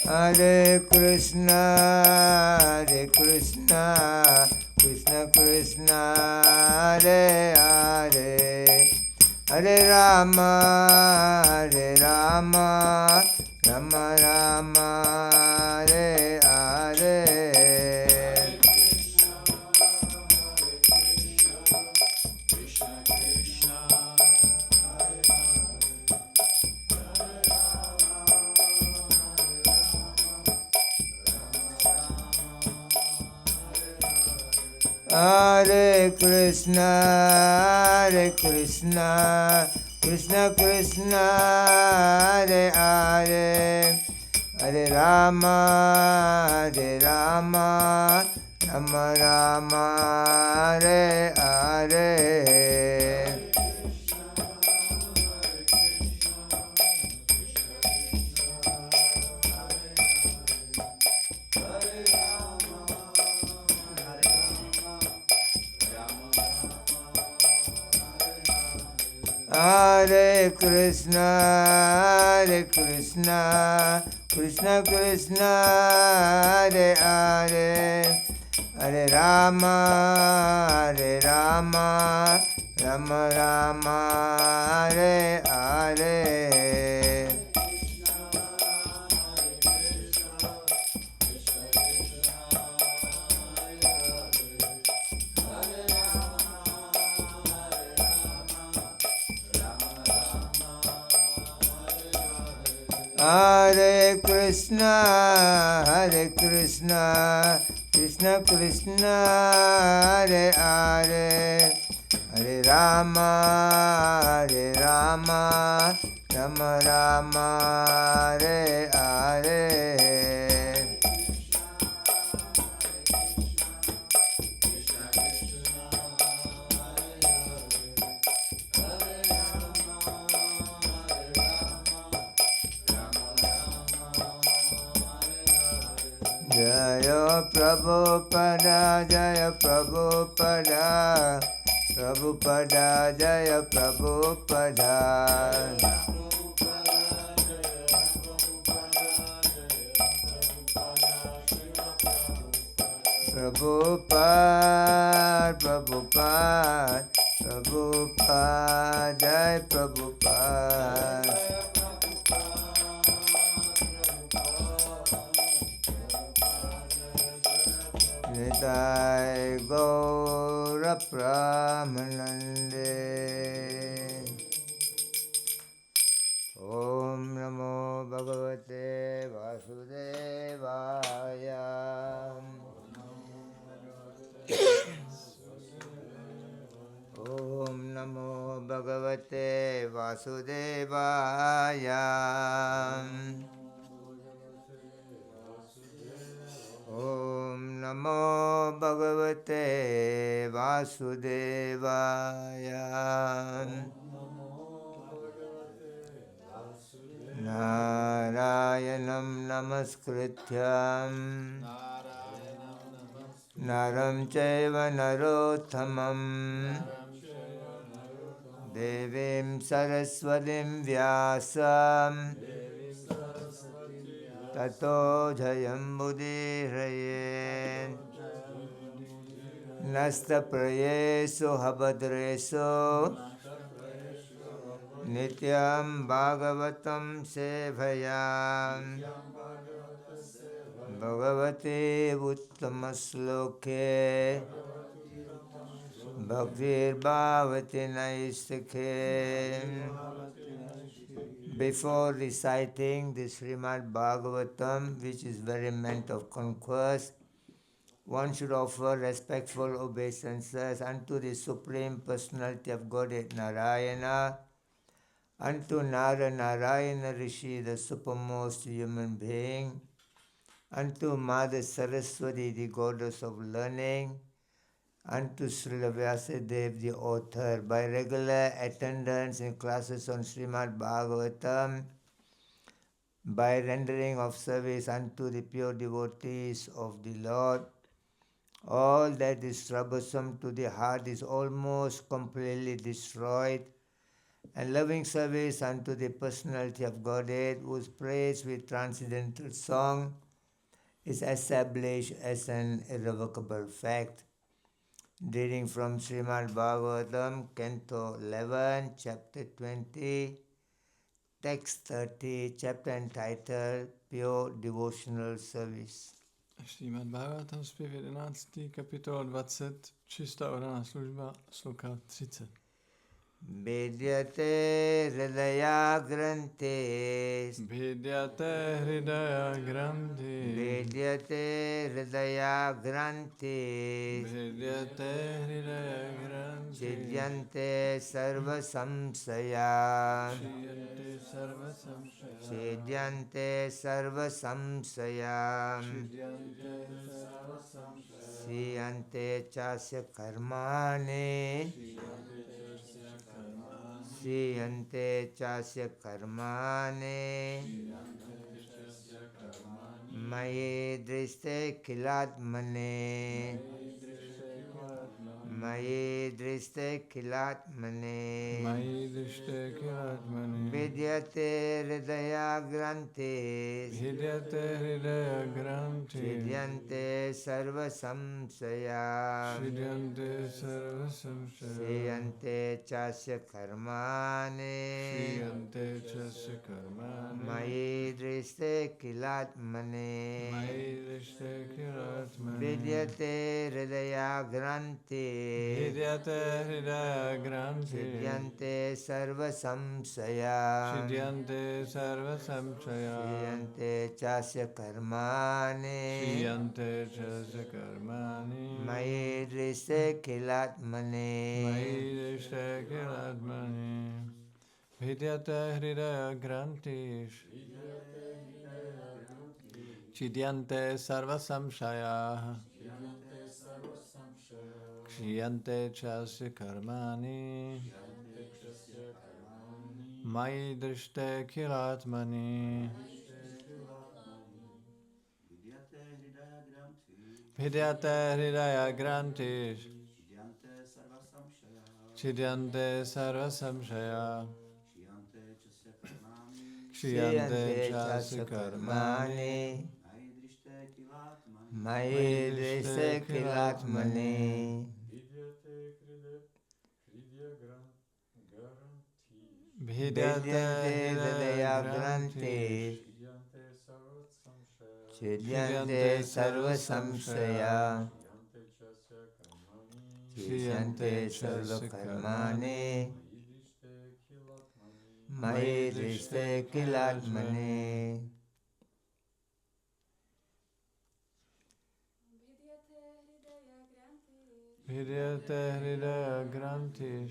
Hare Krishna, Krishna Krishna, Hare Hare, Hare Rama, Rama Rama, Hare Hare. Hare Krishna, Krishna Krishna, Hare Hare, Hare Rama, Rama Rama, Hare Hare. Hare Krishna, Krishna Krishna, Hare Hare, Hare Rama, Rama Rama, Hare Hare. Hare Krishna, Krishna Krishna, Hare Hare, Hare Rama, Rama Rama, Hare Hare. Jaya Prabhupada, Jaya Prabhupada, Prabhupada, Jaya Prabhupada. Prabhupada, Prabhupada, Prabhupada, Jai Prabhupada. Nitai Gaura Pramanande. Om Namo Bhagavate Vasudevaya. Om Namo Bhagavate Vasudevaya. Om Namo Bhagavate Vasudevaya. Narayanam Namaskrityam Naram Chaiva Narottamam Devim Saraswatim Vyasam Tato Jayam Budiraye. Nasta Prayeso Habadreso Nityam Bhagavatam Sevayam Bhagavate Uttamasloke Bhaktir Bhavati Naistake. Before reciting the Srimad Bhagavatam, which is very meant of conquest, one should offer respectful obeisances unto the Supreme Personality of Godhead Narayana, unto Nara Narayana Rishi, the supermost human being, unto Mother Saraswati, the goddess of learning, unto Srila Vyasadeva, the author. By regular attendance in classes on Srimad Bhagavatam, by rendering of service unto the pure devotees of the Lord, all that is troublesome to the heart is almost completely destroyed, And loving service unto the personality of Godhead, whose praise with transcendental song is established as an irrevocable fact. Reading from Srimad Bhagavatam, Canto 11, Chapter 20, Text 30, chapter entitled Pure Devotional Service. Srimad Bhagavatam, zpěv 11, kapitola 20, čistá oraná služba, sloka 30. Bhedyate hridaya grantes. Bhedyate hridaya granthi. Bhedyate hridaya grantes. Bhedyate hridaya granthi. Chidyante sarva samsaya. Chidyante sarva samsaya. Chidyante sarva samsaya. Chidyante sarva samsaya. Siyante chasya karmane. Siyante chasya karmane. Mayi driste kilatmane. Mayi driste kilatmane. Mayi drishte kilatmane. Vidyate hridaya grantes. Vidyate hridaya granthi. Chidyante sarva samsaya. Chidyante sarva samsaya. Siyante chasya karmane. Shriyante chasya karmane. Mayi driste kilatmane. Mayi drishte kilatmane. Vidyate hridaya grantes. Vidyate hridaya granthi. Chidyante sarva samsaya. Chidyante sarva samsaya. Siyante chasya karmane. Shriyante chasya karmane. Mayi driste kilatmane. Mayi drishte kilatmane. Vidyate hridaya granthi. Chidyante sarva samsaya. Kshiyante chasya karmani. Mayi drishte kilatmani. Vidyate hridaya granthi. Chidyante sarva samshaya. Kshiyante chasya karmani. Mayi driste kilatmane. Vidyate hridaya grantes. Chidyante sarva samsaya. Chidyante sarva karmane. Mayi driste kilatmane. Vidyate hridaya granthi.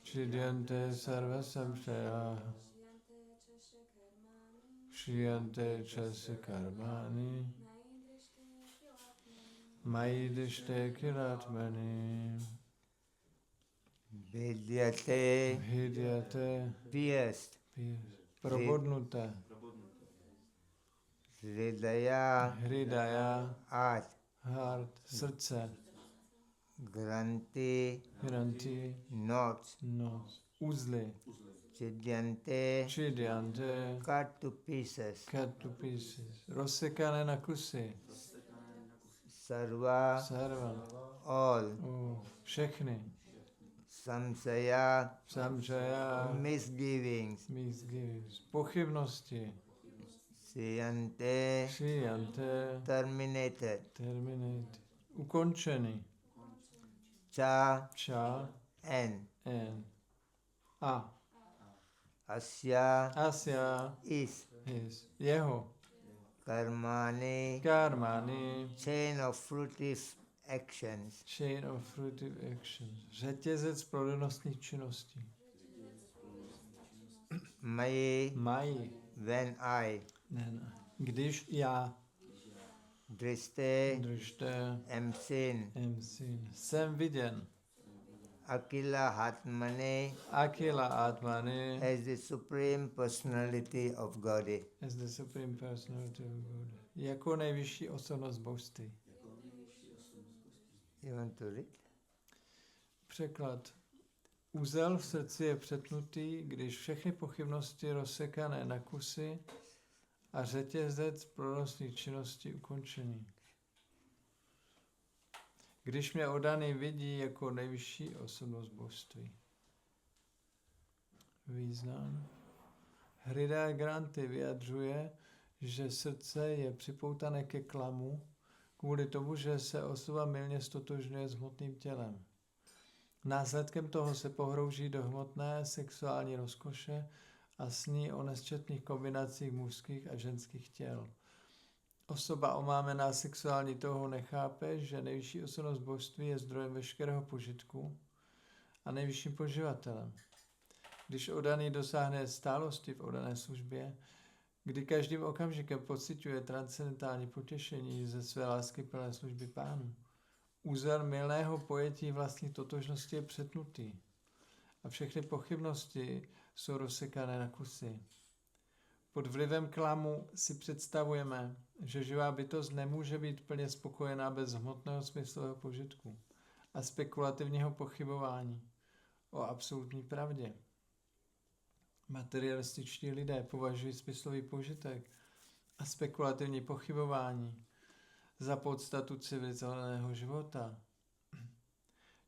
Chidyante sarva samshaya. Kshiyante chasya karmani. Mayi drishte kilatmani. Vidyate, Vidyate, pierced. probodnuté. Hridaya, Hridaya, heart. srdce. Granti, Granthi, knots. uzly. Chidyante, Chidyante, cut to pieces. cut to pieces. Rozsekané na kusy. Sarva, Sarva, all. všechny. Samsaya, Samjaya, misgivings. pochybnosti. Siyante, Kshiyante, terminated. Ukončený. Cha, N. A. Asya, Is. Jeho. Karmani, chain of fruitive actions. Řetězec plodonostných činností. Mayi, when I. Když já. Driste, am seen. Jsem viděn. Akila Atmane, as the Supreme Personality of Godhead. Jako nejvyšší osobnost božství. You want to read? Překlad. Úzel v srdci je přetnutý, když všechny pochybnosti rozsekané na kusy a řetězec prorostlých činností ukončený. Když mě oddaný vidí jako nejvyšší osobnost božství. Význam. Hridaya Granthi vyjadřuje, že srdce je připoutané ke klamu kvůli tomu, že se osoba mylně stotožňuje s hmotným tělem. Následkem toho se pohrouží do hmotné sexuální rozkoše a sní o nesčetných kombinacích mužských a ženských těl. Osoba omámená sexuální touhou nechápe, že nejvyšší osobnost božství je zdrojem veškerého požitku a nejvyšším poživatelem. Když oddaný dosáhne stálosti v oddané službě, kdy každým okamžikem pociťuje transcendentální potěšení ze své lásky plné služby Pánu, úzel mylného pojetí vlastní totožnosti je přetnutý a všechny pochybnosti jsou rozsekané na kusy. Pod vlivem klamu si představujeme, že živá bytost nemůže být plně spokojená bez hmotného smyslového požitku a spekulativního pochybování o absolutní pravdě. Materialističtí lidé považují smyslový požitek a spekulativní pochybování za podstatu civilizovaného života.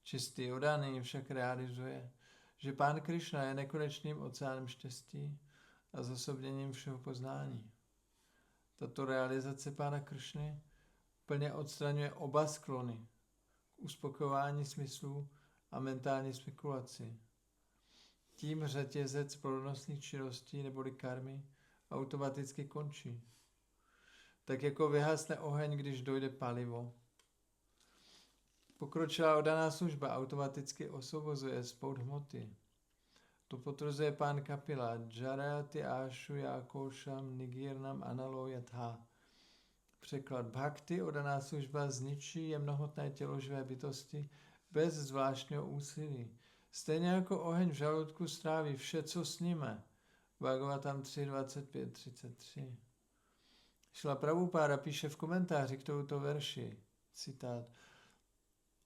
Čistý oddaný však realizuje, že Pán Krišna je nekonečným oceánem štěstí a zosobněním všeho poznání. Tato realizace Pána Krišny plně odstraňuje oba sklony k uspokojování smyslů a mentální spekulaci. Tím řetězec plodnostných činností neboli karmy automaticky končí. Tak jako vyhasne oheň, když dojde palivo. Pokročilá oddaná služba automaticky osvobozuje spout hmoty. To potvrzuje pán Kapila. Jarati ashu yakosham nigirnam analoyatha. Překlad. Bhakti, oddaná služba, zničí jemnohmotné tělo živé bytosti bez zvláštního úsilí. Stejně jako oheň v žaludku stráví vše, co sníme. Bhagavatam 3.25.33. Šla Prabhupáda píše v komentáři k tomuto verši, citát,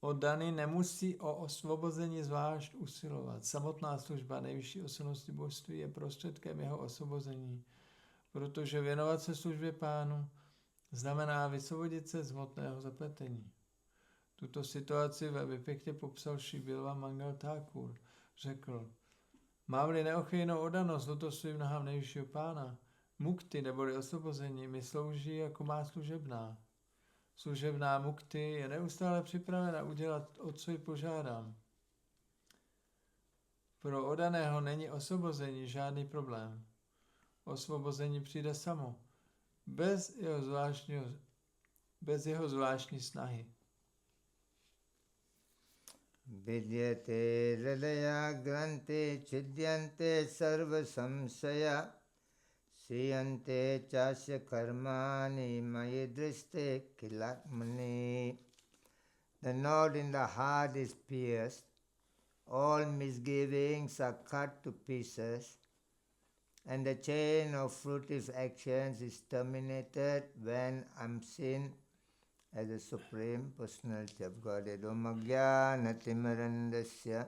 oddaný nemusí o osvobození zvlášť usilovat. Samotná služba nejvyšší osobnosti božství je prostředkem jeho osvobození, protože věnovat se službě Pánu znamená vysvobodit se z hmotného zapletení. Tuto situaci velmi pěkně popsal Šri Bilva Mangal Thakur. Řekl, mám-li neochvějnou oddanost lotosovým nohám nejvyššího Pána, mukti neboli osvobození mi slouží jako má služebná. Služebná mukti je neustále připravena udělat, o co ji požádám. Pro oddaného není osvobození žádný problém. Osvobození přijde samo, bez jeho zvláštní snahy. Vidyate hridaya granthi chidyante sarva samsaya siyante chasya karmani mayidriste kilatmani. The knot in the heart is pierced, all misgivings are cut to pieces, and the chain of fruitive actions is terminated when I'm seen as the Supreme Personality of Godhead. Om Ajnanatimmirandasya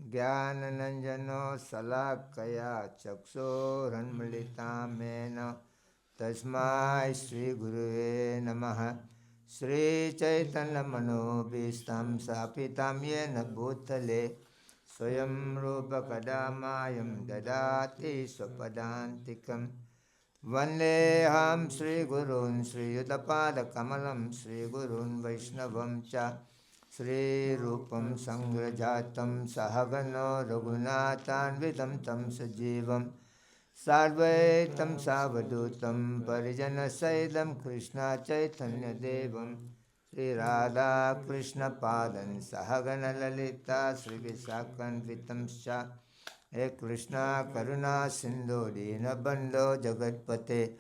Jnanananjano Salakaya Chaksoranmilitamena Tasmai Sri Guruve Namaha. Sri Chaitanya Manobhistam Sapitam Yena Bhutale Swayam Rupa Kadamayam Dadati Swapadantikam Vandeham Sri Gurun Sri Yudapada Kamalam Sri Gurun Vaishnavam Cha Sri Rupam Sangrajatam Sahagano Raghunathan Vidam Tam Sajivam Sarvaitam Savadutam Parijana Saidam Krishna Chaitanya Devam Sri Radha Krishna Padan Sahagana Lalita Sri Visakan Vitam Sha He Krishna Karuna Sindhu Dina Bandho Jagatpate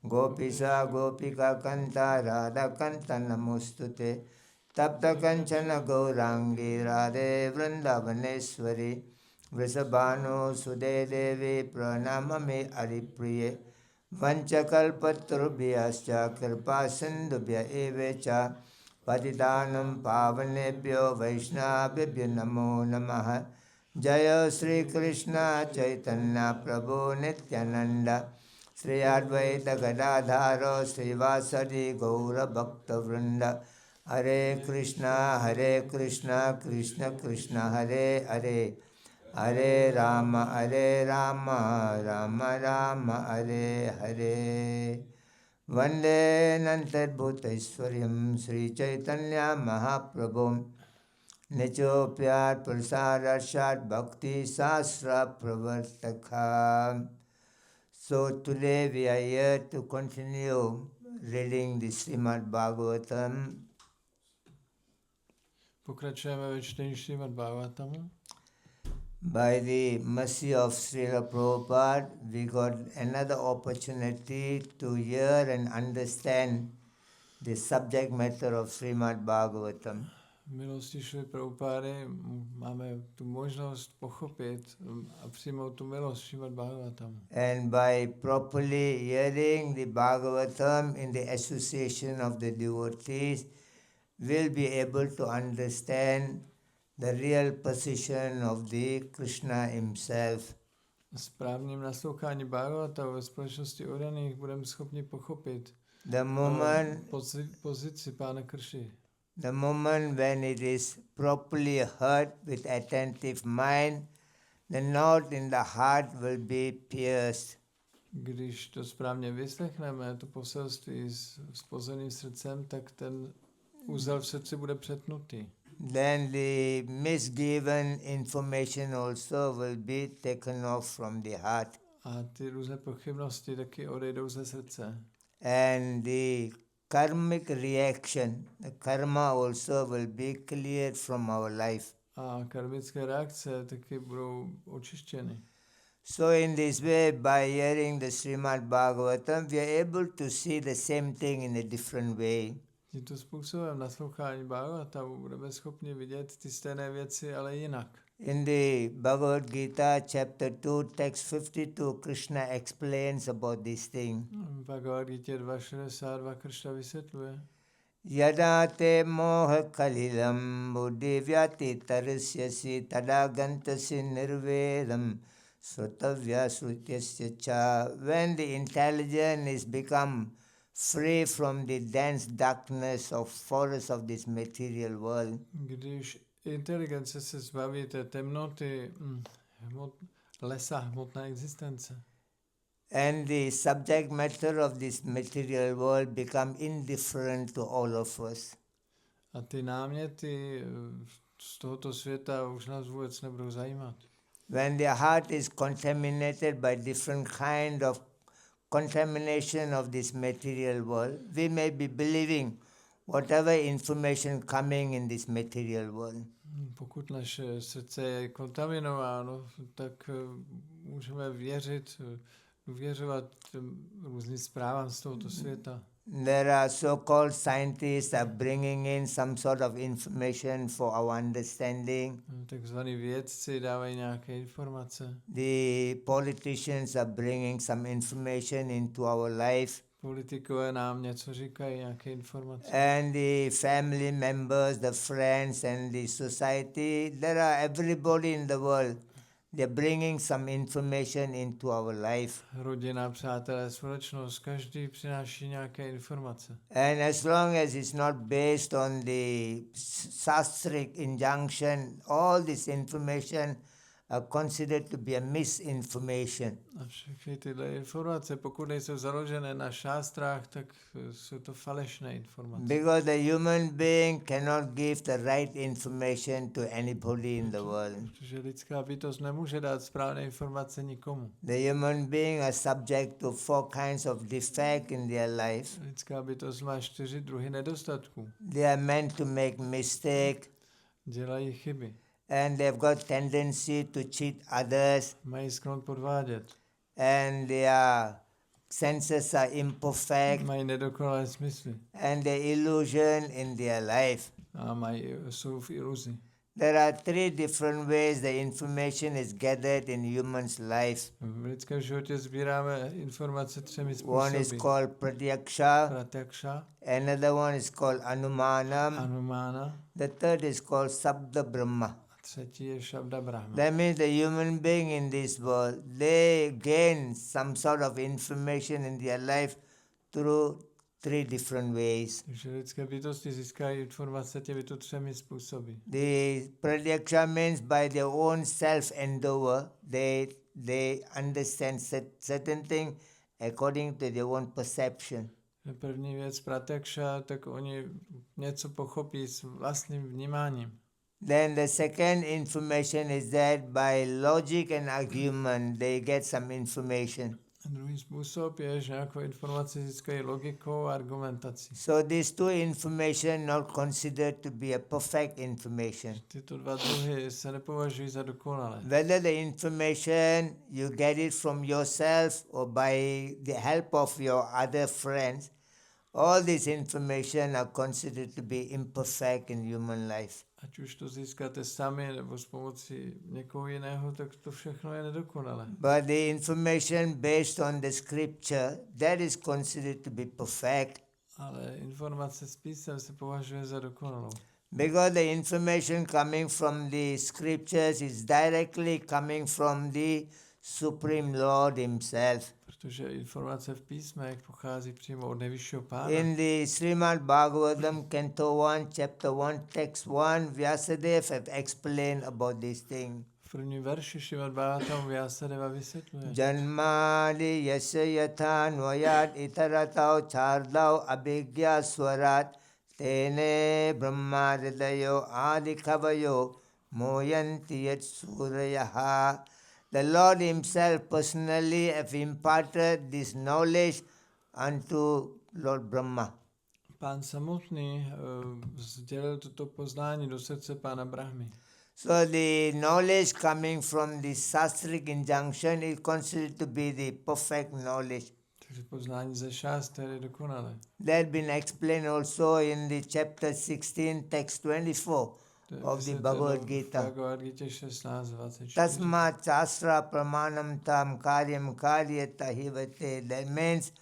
Gopisa Gopika Kanta Radha Kanta Namostute Tapta Kanchana Gaurangi Radhe Vrindavaneshwari Vrisabhanu Sude Devi Pranamami Aripriye Vanchakalpatrubhyascha Kripa Sindhubhya Evecha Patitanam Pavanebhyo Vaishnavibhyo Namo Namaha Jaya Sri Krishna Chaitanya Prabhu Nityananda Sri Advaita Gadadhara Srivasadi Gaura Bhakta Vrinda Hare Krishna Krishna Krishna Hare Hare Hare Rama Rama Rama Hare Hare Vande Nantadbhutaiswaryam Sri Chaitanya Mahaprabhum Nicho Pyar Prasadarashat Bhakti Sastra Pravartaka. So today we are here to continue reading the Srimad Bhagavatam. Pokračujeme ve čtení Srimad Bhagavatamu. By the mercy of Srila Prabhupada, we got another opportunity to hear and understand the subject matter of Srimad Bhagavatam. V milosti Šrily Prabhupády máme tu možnost pochopit a přijmout tu milost Srimad Bhagavatamu. And by properly hearing the Bhagavatam in the association of the devotees, we'll be able to understand the real position of the Krishna himself. Správným naslouchání Bhagavatamu ve společnosti oddaných budeme schopni pochopit The moment, pozici Pána Kršny. the moment when it is properly heard with attentive mind, the note in the heart will be pierced. Když to správně vyslechneme, to poselství s pozorným srdcem, tak ten úzel v srdci bude přetnutý. Then the misgiven information also will be taken off from the heart. A ty různé pochybnosti taky odejdou ze srdce. And the karmic reaction, the karma also will be cleared from our life. A karmické reakce taky budou očištěny. So in this way, by hearing the Srimad Bhagavatam, we are able to see the same thing in a different way. Tímto způsobem naslouchání Bhagavatamu budeme schopni vidět ty stejné věci, ale jinak. In the Bhagavad Gita, chapter 2, text 52, Krishna explains about this thing. V Bhagavad Gita 2.62 Krishna vysvětluje. Yada te moha kalilam buddhi vyati tarasyasi tada gantasi nirvedam sutavya srutyasya cha. When the intelligence is become free from the dense darkness of forest of this material world, Když inteligence se zbaví té temnoty lesa hmotné existence and the subject matter of this material world become indifferent to all of us. a ty náměty z tohoto světa už nás vůbec nebudou zajímat. When the heart is contaminated by different kind of contamination of this material world, we may be believing whatever information coming in this material world. Pokud naše srdce je kontaminováno, tak můžeme důvěřovat různým zprávám z tohoto světa. There are so-called scientists are bringing in some sort of information for our understanding. Takzvaní vědci dávají nějaké informace. The politicians are bringing some information into our life. Politikové nám něco říkají, nějaké informace. And the family members, the friends and the society, there are everybody in the world. They're bringing some information into our life. Rodina, přátelé, společnost, každý přináší nějaké informace. And as long as it's not based on the sastric injunction, all this information are considered to be a misinformation. A všechny tyhle informace, pokud nejsou založené na šástrách, tak jsou to falešné informace. Because the human being cannot give the right information to anybody in the world. Protože lidská bytost nemůže dát správné informace nikomu. The human being are subject to 4 kinds of defect in their life. Lidská bytost má 4 druhy nedostatků. They are meant to make mistake. Dělají chyby. And they've got tendency to cheat others. Mají sklon podvádět. And their senses are imperfect. Mají nedokonalé smysly. And the illusion in their life. A jsou v iluzi. There are 3 different ways the information is gathered in human's life. V lidském životě sbíráme informace 3 způsoby. One is called pratyaksha. Pratyaksha. Another one is called anumanam. Anumana. The third is called sabda brahma. třetí je Shabda Brahma. That means the human being in this world, they gain some sort of information in their life through 3 different ways. Takže lidské bytosti získají informace těmito 3 způsoby. The pradyaksha means by their own self-endeavor, they understand certain thing according to their own perception. První věc, pratyakša, tak oni něco pochopí s vlastním vnímáním. Then the second information is that by logic and argument they get some information. A druhý způsob je, že jako informace získají logikou a argumentací. So these 2 information not considered to be a perfect information. Tyto 2 druhy se nepovažují za dokonalé. Whether the information you get it from yourself or by the help of your other friends, all this information are considered to be imperfect in human life. Ať už to získáte sami nebo s pomocí někoho jiného, tak to všechno je nedokonalé. But the information based on the scripture, that is considered to be perfect. Ale informace s písem se považuje za dokonalou. Because the information coming from the scriptures is directly coming from the Supreme Lord Himself. Protože informace v písmech pochází přímo od nejvyššího Pána. In the Srimad Bhagavatam, Canto 1, Chapter 1, Text 1, Vyasadeva have explained about this thing. V prvním verši Šrimad Bhagavatam Vyasadeva vysvětluje. Janmali yasya yatha nwayat itaratau chardau abhigya swarat tene brahma hridayo adikavayo moyanti yat surayaha. The Lord Himself personally have imparted this knowledge unto Lord Brahma. Pán samotný sdělil toto poznání do srdce Pána Brahmy. So the knowledge coming from the sastric injunction is considered to be the perfect knowledge. Takže poznání ze šástr je dokonalé. That been explained also in the chapter 16, text 24 of the Bhagavad Gita. Bhagavad Gita 16:24. Tasmat shastra pramanam tam karyam karyata hivate. That means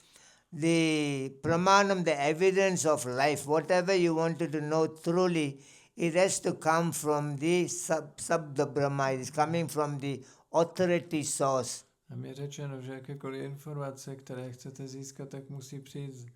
the pramanam, the evidence of life, whatever you wanted to know truly, it has to come from the Sabda Brahma. It is coming from the authority source. A mi je řečeno, že jakékoliv informace, které chcete získat, tak musí přijít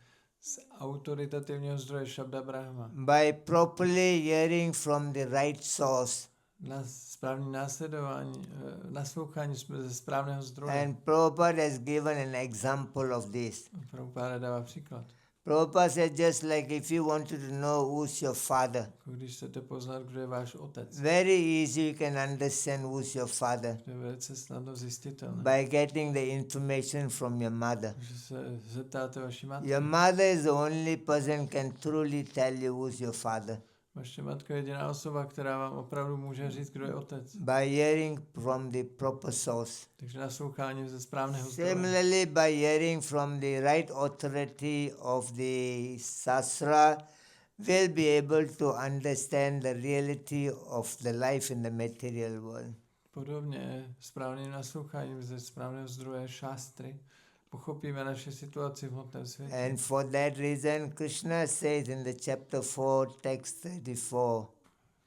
z autoritativního zdroje Shabda Brahma. By properly hearing from the right source. Na správní následování, naslouchání ze správného zdroje. And Prabhupada has given an example of this. Prabhupada dává příklad. Prabhupada said just like if you wanted to know who's your father. Když chcete poznat, kdo je váš otec. Very easy you can understand who's your father. To je velice snadno zjistitelné. By getting the information from your mother. Že se zeptáte vaší matky. Your mother is the only person can truly tell you who's your father. Vaše matka je jediná osoba, která vám opravdu může říct, kdo je otec. By hearing from the proper source. Takže naslouchání ze správného zdroje. Similarly, by hearing from the right authority of the Sastra, we'll be able to understand the reality of the life in the material world. Podobně správným nasloucháním ze správného zdroje šástry pochopíme naše situaci v hmotném světě. And for that reason, Krishna says in the chapter 4, text 34,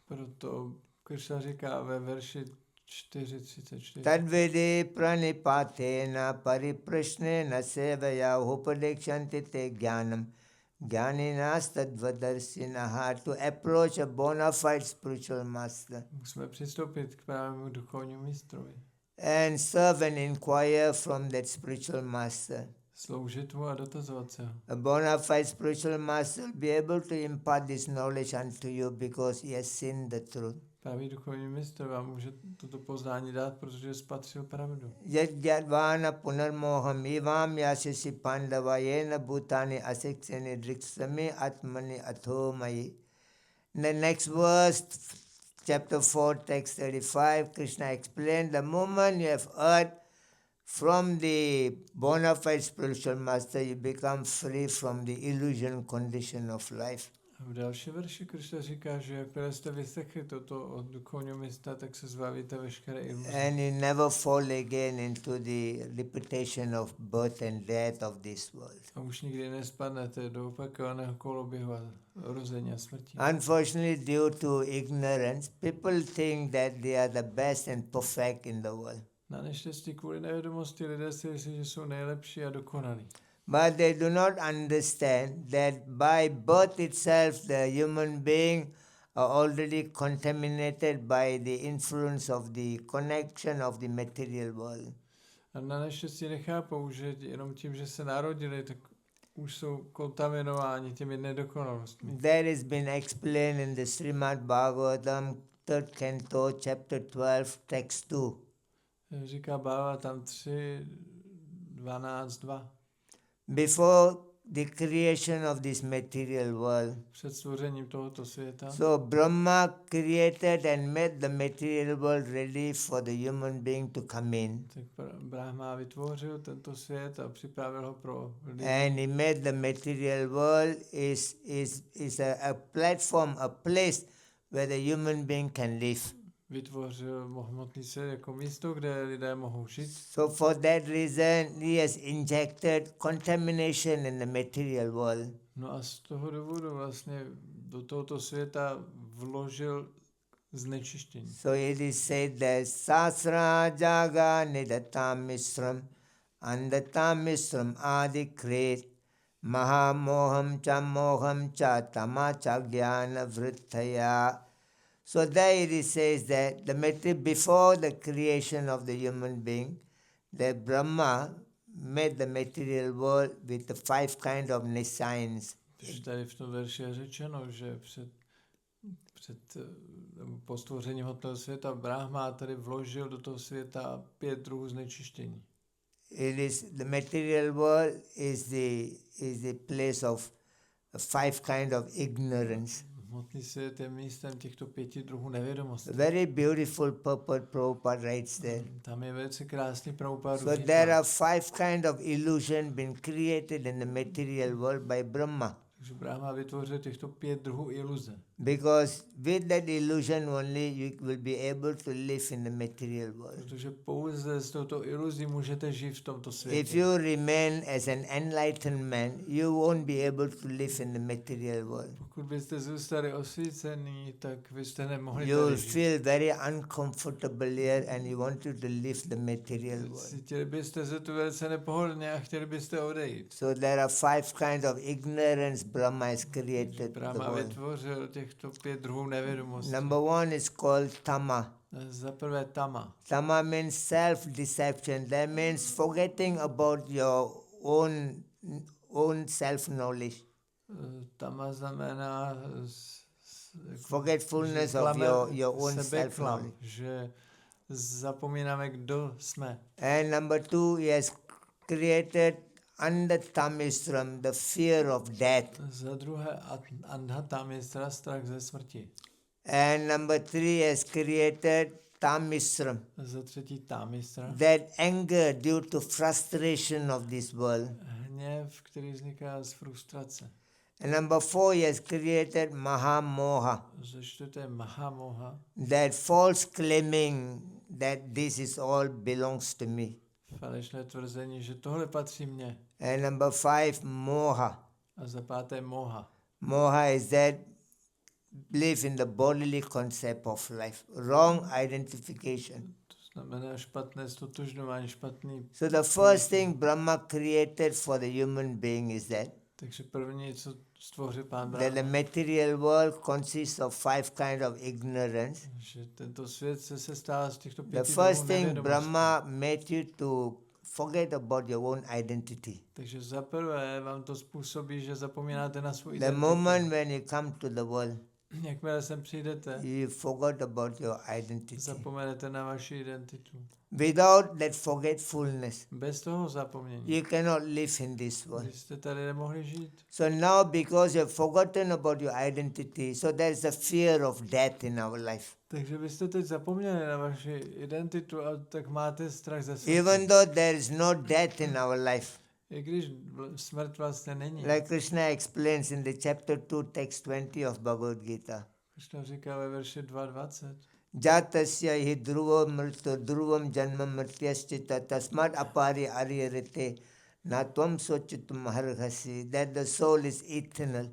Proto Krishna říká ve verši 4:34. Tadvedi pranipatena pariprashnena sevaya upadekshanti te jnanam jnaninas tadvadarshinaha. To approach a bona fide spiritual master Musíme přistoupit k pravému duchovnímu mistrovi. and serve and inquire from that spiritual master. Sloužit mu a dotazovat se ho. A bona fide spiritual master will be able to impart this knowledge unto you because he has seen the truth. Pravý duchovní mistr vám může toto poznání dát, protože spatřil pravdu. Yat jadvana punarmoham ivam yasasi pandava yena bhutani asekseni driksami atmani athomai. The next verse, chapter 4, text 35, Krishna explained, the moment you have heard from the bona fide spiritual master, you become free from the illusion condition of life. V další verši Krishna říká, že jakmile jste vysekli toto od duchovního města, tak se zbavíte veškeré iluze. And you never fall again into the repetition of birth and death of this world. A už nikdy nespadnete do opakovaného koloběhu a rození a smrti. Unfortunately, due to ignorance, people think that they are the best and perfect in the world. Na neštěstí kvůli nevědomosti lidé si myslí, že jsou nejlepší a dokonalí. But they do not understand that by birth itself, the human being are already contaminated by the influence of the connection of the material world. A na neštěstí nechápou, že jenom tím, že se narodili, tak už jsou kontaminováni těmi nedokonalostmi. That has been explained in the Srimad Bhagavatam, 3rd canto, chapter 12, text 2. Říká Báva tam 3, 12, 2. Before the creation of this material world, Před stvořením tohoto světa. so Brahma created and made the material world ready for the human being to come in. Tak Brahma vytvořil tento svět a připravil ho pro lidi. And he made the material world is a platform, a place where the human being can live. Vytvořil hmotný svět jako místo, kde lidé mohou žít. So for that reason, he has injected contamination in the material world. No a z toho důvodu vlastně do tohoto světa vložil znečištění. So it is said that Sasra Jaga Nidatam Misram Andatam Misram Adi Kret Mahamoham Cha Moham Cha Tama Cha Jnana Vrittaya. So there it says that the material, before the creation of the human being, the Brahma made the material world with the 5 kind of nescience. Takže tady v tom verši je řečeno, že po stvoření hmotného světa Brahma tady vložil do toho světa 5 druhů znečištění. It is the material world is the place of 5 kind of ignorance. Hmotný svět je místem těchto 5 druhů nevědomosti. Very beautiful purport Prabhupada writes there. Tam je velice krásný Prabhupada. So there are 5 kind of illusion been created in the material world by Brahma. Takže Brahma vytvořil těchto 5 druhů iluze. Because with that illusion only you will be able to live in the material world. Protože pouze z touto iluzí můžete žít v tomto světě. If you remain as an enlightened man, you won't be able to live in the material world. Pokud byste zůstali osvícení, tak byste nemohli You will tady žít. feel very uncomfortable here and you want to live the material world. Cítili byste se tu velice nepohodlně a chtěli byste odejít. So there are 5 kinds of ignorance Brahma has created the Brahma world. vytvořil těchto 5 druhů nevědomosti. Number 1 is called tama. Za prvé tama. Tama means self-deception. That means forgetting about your own self-knowledge. Tama znamená Forgetfulness of your own self-knowledge. že zapomínáme, kdo jsme. And number 2, he has created under tamisram the fear of death. Za druhé andhatam je strach ze smrti. And number 3, he has created tamisram, Za třetí tamisra. that anger due to frustration of this world. Hněv, který vzniká z frustrace. And number 4, he has created mahamoha, Za čtvrté mahamoha. that false claiming that this is all belongs to me. Falešné tvrzení, že tohle patří mně. And number 5, moha. A za páté moha. Moha is that belief in the bodily concept of life, wrong identification. To znamená špatné stotožňování, špatný. So the first thing Brahma created for the human being is that Takže první, co stvořil pán the Brahma, material world consists of 5 kind of ignorance. že tento svět se sestává z těchto The 5 first druhů thing nevědomostí. Brahma made you to forget about your own identity. Takže za prvé vám to způsobí, že zapomínáte na svou The identitu. moment when you come to the world, Jakmile sem přijdete, you forgot about your identity. zapomenete na vaši identitu. Without that forgetfulness, Bez toho zapomnění you cannot live in this world. byste tady nemohli žít. So now, because you've forgotten about your identity, so there is a fear of death in our life. Takže byste teď zapomněli na vaši identitu a tak máte strach ze smrti. Even though there is no death in our life, I když smrt vlastně není. Like Krishna explains in the chapter 2, text 20 of Bhagavad Gita. Krishna říká ve verši 2.20. Jatasya hi dhruvam janma mrityascha tasmat apari aririte na tvam sochitum harghasi, that the soul is eternal.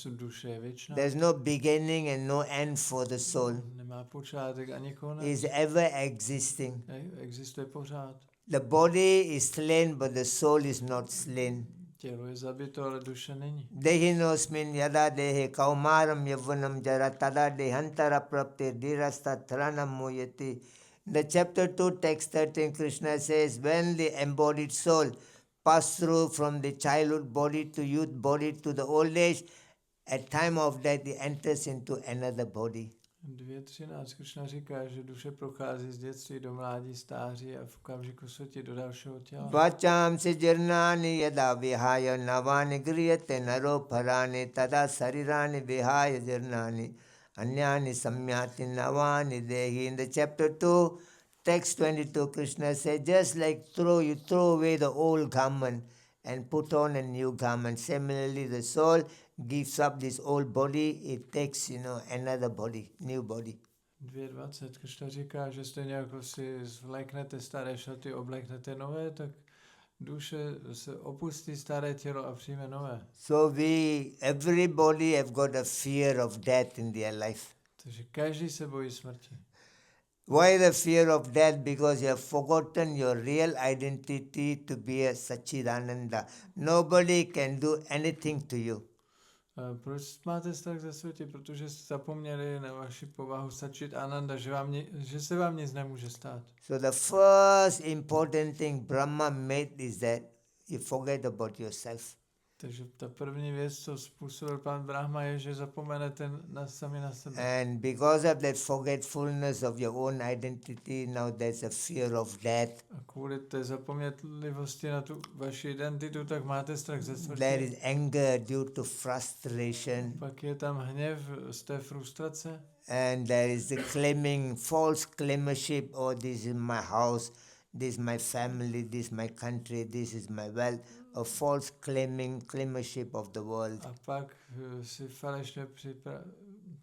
Duše je věčná. There's no beginning and no end for the soul. Nemá počátek ani konec. Is ever existing. Existuje pořád. The body is slain, but the soul is not slain. Tělo je zabito, ale duše není. Dehinosmin yada dehe kaumaram yavanam jara tada dehantara prapte dirasta thranam muyati. The chapter 2, text 13, Krishna says, when the embodied soul passes through from the childhood body to youth body to the old age, at time of death it enters into another body. 2.13 Krishna říká, že duše prochází z dětství do mládí, stáří a v okamžiku smrti do dalšího těla. Vacham se jirnani yada vihaya navani griyate naro parani tada sarirani vihaya jirnani anyani samyati navani dehi. In the chapter 2, text 22, Krishna says, just like you throw away the old garment and put on a new garment. Similarly, the soul gives up this old body, it takes, another body, new body. 2.20 Krishna říká, že stejně jako si zvléknete staré šaty, obléknete nové, tak duše se opustí staré tělo a přijme nové. So everybody have got a fear of death in their life. Takže každý se bojí smrti. Why the fear of death? Because you have forgotten your real identity to be a Sachidananda. Nobody can do anything to you. Proč máte strach ze smrti? Protože jste zapomněli na vaši povahu Sačit Ananda, že se vám nic nemůže stát. So the first important thing Brahma made is that you forget about yourself. Takže ta první věc, co způsobil pan Brahma, je, že zapomenete sami na sebe. And because of that forgetfulness of your own identity, now there's a fear of death. A kvůli té zapomnětlivosti na tu vaši identitu, tak máte strach ze smrti. There is anger due to frustration. Pak je tam hněv z té frustrace. And there is the claiming, false claimership, oh, this is my house, this is my family, this is my country, this is my wealth. A false claimership of the world. A pak si falešně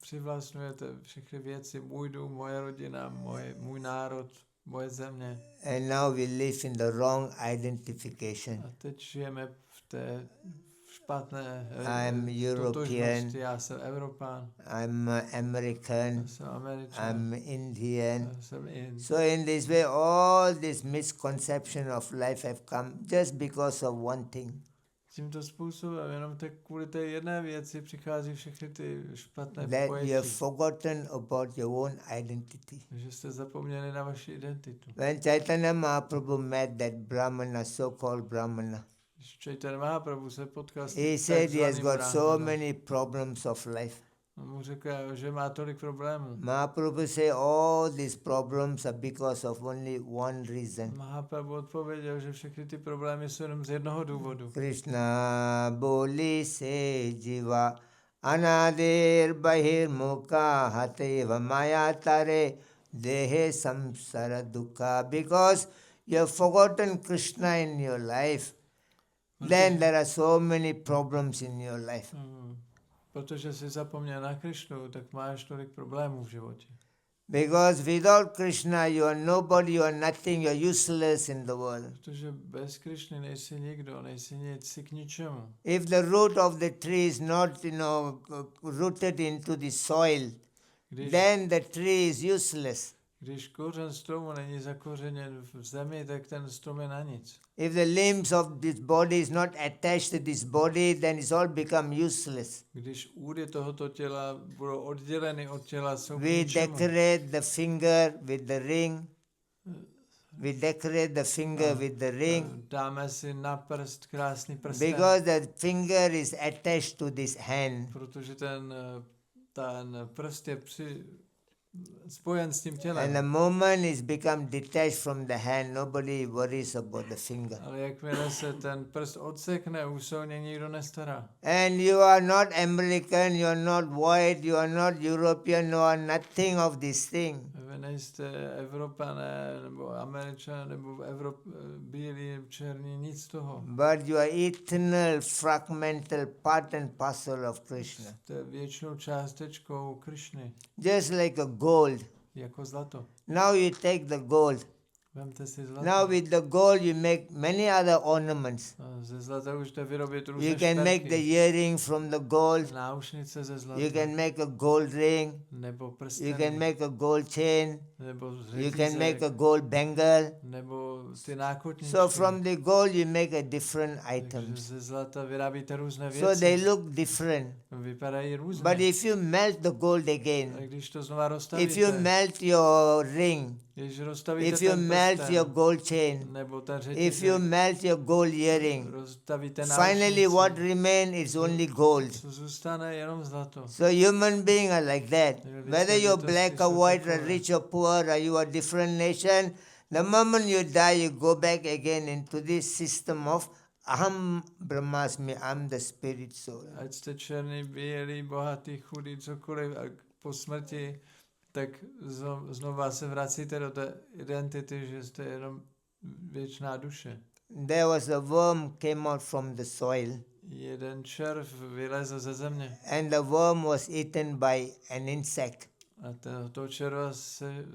přivlastňujete všechny věci, můj dům, moje rodina, můj národ, moje země. And now we live in the wrong identification. A teď žijeme v té špatné European. Já jsem Evropán. I'm American. Jsem Američan. I'm Indian. Jsem So in this way, all this misconception of life have come just because of one thing. Tímto způsobem, jenom tak kvůli té jedné věci přichází všechny ty špatné That pojetí. you have forgotten about your own identity. Že jste zapomněli na vaši identitu. When Chaitanya Mahaprabhu met that Brahmana, so-called Brahmana, Když Chaitanya Mahaprabhu se potkal s he said he has got so many problems of life. mu řekl, že má tolik problémů. Mahaprabhu said all these problems are because of only one reason. Mahaprabhu odpověděl, že všechny ty problémy jsou jenom z jednoho důvodu. Krishna boli se jiva anadir bahir mukha hateva maya tare dehe samsara dukkha. Because you have forgotten Krishna in your life, then there are so many problems in your life. Protože jsi zapomněl na Krišnu, tak máš tolik problémů v životě. Because without Krishna you are nobody, you are nothing, you are useless in the world. Protože bez Krišny nejsi nikdo, nejsi nic, jsi k ničemu. If the root of the tree is not, rooted into the soil, then the tree is useless. Když kořen stromu není zakořeněn v zemi, tak ten strom je na nic. If the limbs of this body is not attached to this body, then it's all become useless. Když údy tohoto těla budou odděleny od těla, jsou k We ničemu. decorate the finger with the ring. We decorate the finger with the ring. Dáme si na prst krásný prsten. Because the finger is attached to this hand. Protože ten prst je spojen s tím And the tělem. moment it's become detached from the hand, nobody worries about the finger. Ale jakmile se ten prst odsekne, už se o něj nikdo nestará. And you are not American, you are not white, you are not European, you are nothing of this thing. Vy nejste Evropané, nebo Američané, nebo bílí, černí, nic z toho. But you are eternal, fragmental part and parcel of Krishna. Jste věčnou částečkou Krišny, Just like a gold. jako zlato. Now you take the gold. Vemte si zlato. Now with the gold you make many other ornaments. A ze zlata můžete vyrobit různé You can make the šperky. earring from the gold. Náušnice ze zlata. You can make a gold ring. Nebo You prsteny. can make a gold chain. Nebo You can make a řetízek. gold bangle. Nebo ty nákotničky. So from the gold you make a different Takže items. ze zlata vyrábíte různé věci. So they look different. Vypadají různě. But if you melt the gold A again, když to znova if rozstavíte, you melt your ring, když rozstavíte if you ten melt prsten, your gold chain, nebo ten if you řetízek, melt your gold earring, rozstavíte finally náušnici, what remains is only gold. co zůstane jenom zlato. So human beings are like that. Whether you're black or white or rich or poor or you are different nation, the moment you die you go back again into this system of Aham Brahmasmi, I'm the spirit soul. Ať jste černý, bílý, bohatý, chudý, cokoliv, a po smrti, tak znova se vracíte do té identity, že jste jenom věčná duše. There was a worm came out from the soil Jeden červ vylezl ze země and the worm was eaten by an insect. a toho červa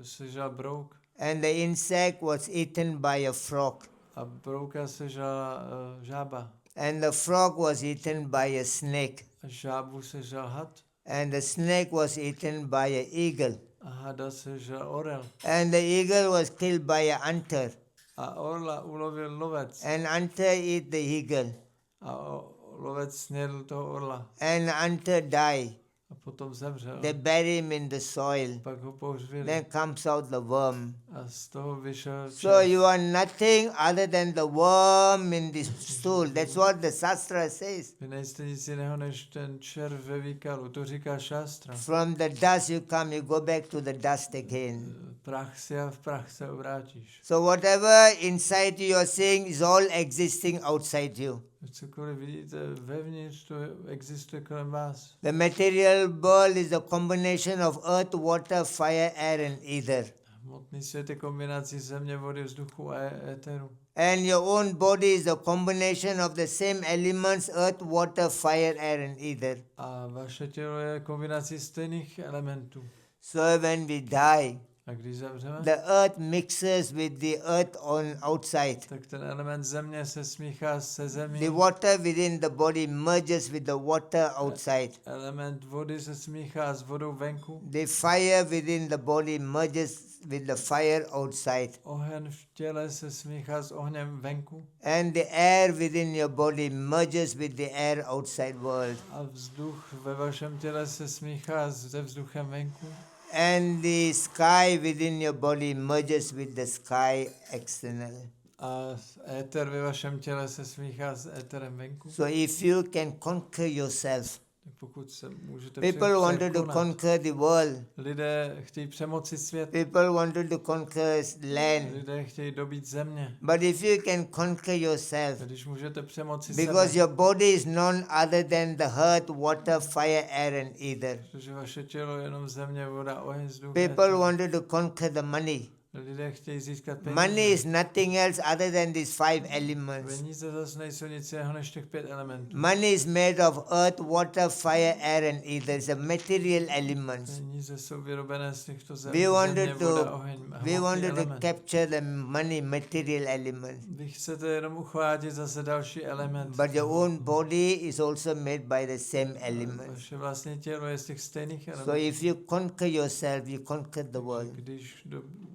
sežal brouk And the insect was eaten by a frog. a brouka sežala žába And the frog was eaten by a snake. a žábu sežal had And the snake was eaten by an eagle. a hada sežal orel And the eagle was killed by a hunter. a orla ulovil lovec And hunter ate the eagle. a lovec snědl toho orla And hunter died. a potom zemřel. They bury him in the soil. Pak ho pohřbili Then comes out the worm. a z toho vyšel So červ. you are nothing other than the worm in the stool. That's what the Shastra says. Vy nejste nic jiného než ten červ ve výkalu, to říká šástra. From the dust you come, you go back to the dust again. Prach si a v prach se obrátíš. So whatever inside you are seeing is all existing outside you. Cokoliv vidíte vevnitř, to existuje kolem vás. The material world is a combination of earth, water, fire, air and ether. Hmotný svět je kombinací země, vody, vzduchu a éteru. And your own body is a combination of the same elements, earth, water, fire, air and ether. A vaše tělo je kombinací stejných elementů. So when we die, A když zemřeme, the earth mixes with the earth on outside. tak ten element země se smíchá se zemí. The water within the body merges with the water outside. Element vody se smíchá s vodou venku. The fire within the body merges with the fire outside. Oheň v těle se smíchá s ohněm venku. And the air within your body merges with the air outside world. A vzduch ve vašem těle se smíchá se vzduchem venku. And the sky within your body merges with the sky external. A éter ve vašem těle se smíchá s éterem venku. So if you can conquer yourself, Tak pokud se můžete people wanted to překonat. conquer the world. Lidé chtějí přemoci svět. People wanted to conquer land. Lidé chtějí dobít země. But if you can conquer yourself, Když můžete přemoci because sebe, your body is none other than the earth, water, fire, air and ether. protože vaše tělo je jenom země, voda, oheň, vzduch. People éter. wanted to conquer the money. Lidé chtějí získat Money peníze. is nothing else other than these 5 elements. Peníze zase nejsou nic jiného než těch 5 elementů. Money is made of earth, water, fire, air and ether. It's a material elements. Peníze jsou vyrobené z těchto We země, wanted voda, to oheň, we hmotný wanted to element. capture the money material elements. Vy chcete jenom uchvátit zase další element. But your own body is also made by the same elements. Vaše vlastní tělo je z těch stejných So elementů. if you conquer yourself, you conquer the world. Když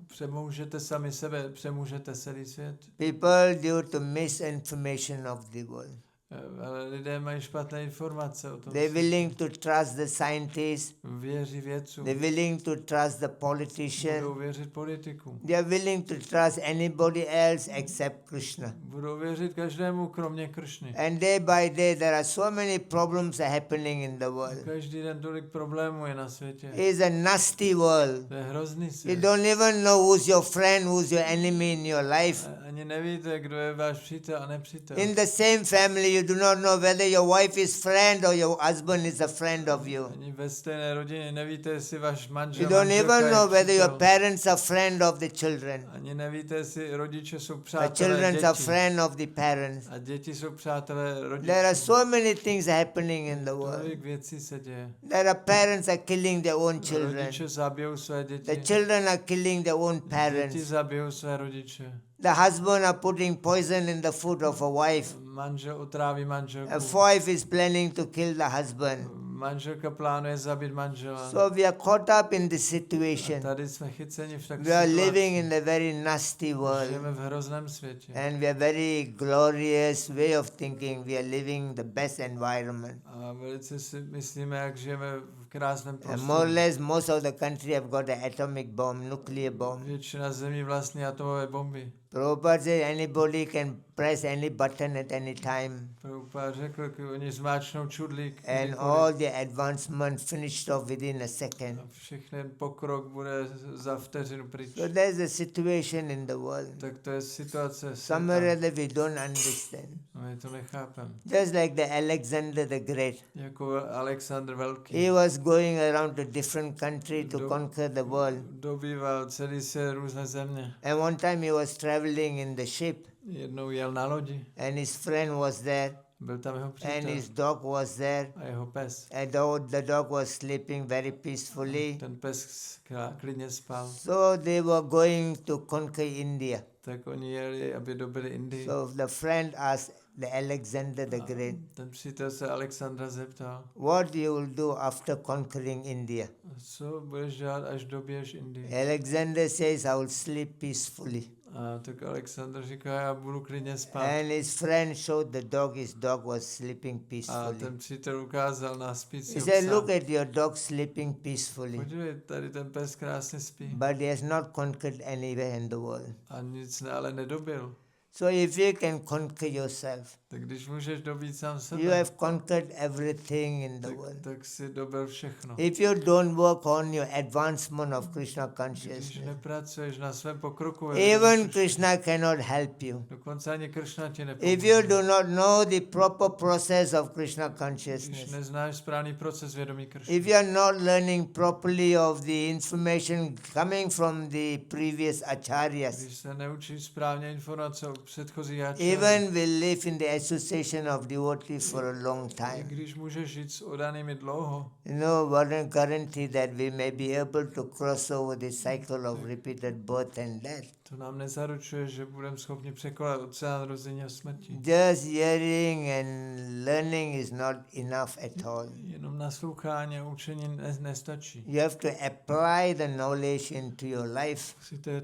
přemůžete sami sebe, přemůžete celý svět. People due to misinformation of the world. Ale lidé mají špatné informace o tom. They're willing to trust the scientists. Věří vědcům. They're willing to trust the Budou politician. věřit politikům. They are willing to trust anybody else except Krishna. Budou věřit každému, kromě Kršny. And day by day there are so many problems are happening in the world. Každý den tolik problémů je na světě. It's a nasty world. To je hrozný You svět. don't even know who's your friend, who's your enemy in your life. Ani nevíte, kdo je váš přítel a nepřítel. In the same family, you do not know whether your wife is friend or your husband is a friend of you. Ani ve stejné rodině nevíte, jestli váš manžel, You don't manželka even je know whether your přítel. parents are friend of the children. Ani nevíte, jestli rodiče jsou The přátelé children are dětí. friend of the parents. A děti jsou přátelé rodičů. There are so many things happening in the world. Tolik věcí se děje. There are parents are killing their own children. Rodiče zabijou své děti. The children are killing their own Děti parents. zabijou své rodiče. The husband are putting poison in the food of a wife. Manžel otráví manželku. A wife is planning to kill the husband. Manželka plánuje zabít manžela. So we are caught up in this situation. Tady jsme chyceni v takové We are situaci. living in a very nasty world. Žijeme v hrozném světě. And we are very glorious way of thinking. We are living the best environment. A velice si myslíme, jak žijeme v krásném And more or prostředí. less most of the country have got an atomic bomb, nuclear bomb. Většina zemí vlastní atomové bomby. Prabhupada said anybody can press any button at any time. Prabhupada řekl, že oni zmáčknou čudlík. And kdykoliv. all the advancement finished off within a second. A všechny pokrok bude za vteřinu pryč. So there's a situation in the world. Tak to je situace Somewhere světa. that we don't understand. A my to nechápeme. Just like the Alexander the Great. Jako Alexandr Velký. He was going around to different country to Do- conquer the world. Dobýval celý svět, různé země. And one time he was traveling in the ship Jednou jel na lodi. and his friend was there Byl tam jeho and přítel. his dog was there. A jeho pes. And the dog was sleeping very peacefully. Ten pes klidně spal. So they were going to conquer India. Tak oni jeli, aby dobili Indii. So the friend asked the Alexander the Great, Ten přítel se Alexandra zeptal, what you will do after conquering India? co budeš dělat, až dobiješ Indii? Alexander says, I will sleep peacefully. A tak Alexandr říká, já budu klidně spát. And his friend showed the dog, his dog was sleeping A peacefully. ten přítel ukázal na He spícího said, psa. look at your dog sleeping peacefully. Podívej, tady ten pes krásně spí. But he has not conquered anywhere in the world. A nic ale nedobil. So if you can conquer yourself, Tak když můžeš dobít sám you sebe, have conquered everything in the world. tak si dobil všechno. If you don't work on your advancement of Krishna Když consciousness, nepracuješ na svém pokroku, ve even vědomí, Krishna cannot help you. dokonce ani Kršna ti If you nepomůže. do not know the proper process of Krishna Když consciousness, neznáš správný proces vědomí Kršny, if you are not learning properly of the information coming from the previous acharyas, když se neučíš správně informace o předchozích even we live in the association of devotees for a long I time, když můžeš žít s odanými dlouho, what a guarantee that we may be able to cross over the cycle of repeated birth and death. to nám nezaručuje, že budeme schopni překonat oceán narození a smrti. Just hearing and learning is not enough at all. Jenom naslouchání a učení nestačí. You have to apply the knowledge into your life. Musíte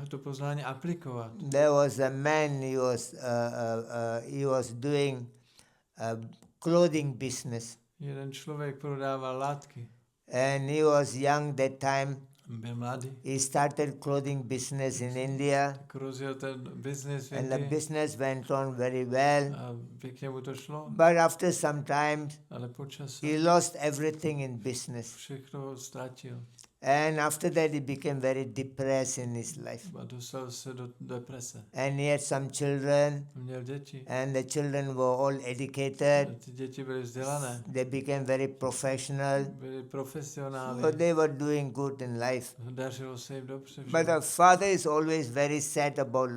to poznání aplikovat. There was a man, he was doing clothing business. Jeden člověk prodával látky. And he was young that time. Byl mladý. He started clothing business in India. Tak rozjel ten biznis v And the Indii business went on very well. a pěkně mu to šlo, But after some time, ale po čase he lost everything in business. všechno ztratil And after that, he became very depressed in his life. a dostal se do deprese. And he had some children, Měl děti and the children were all educated. a ty děti byly vzdělané, They became very professional. byly profesionální, So they were doing good in life. dařilo se jim dobře. But the father is always very sad about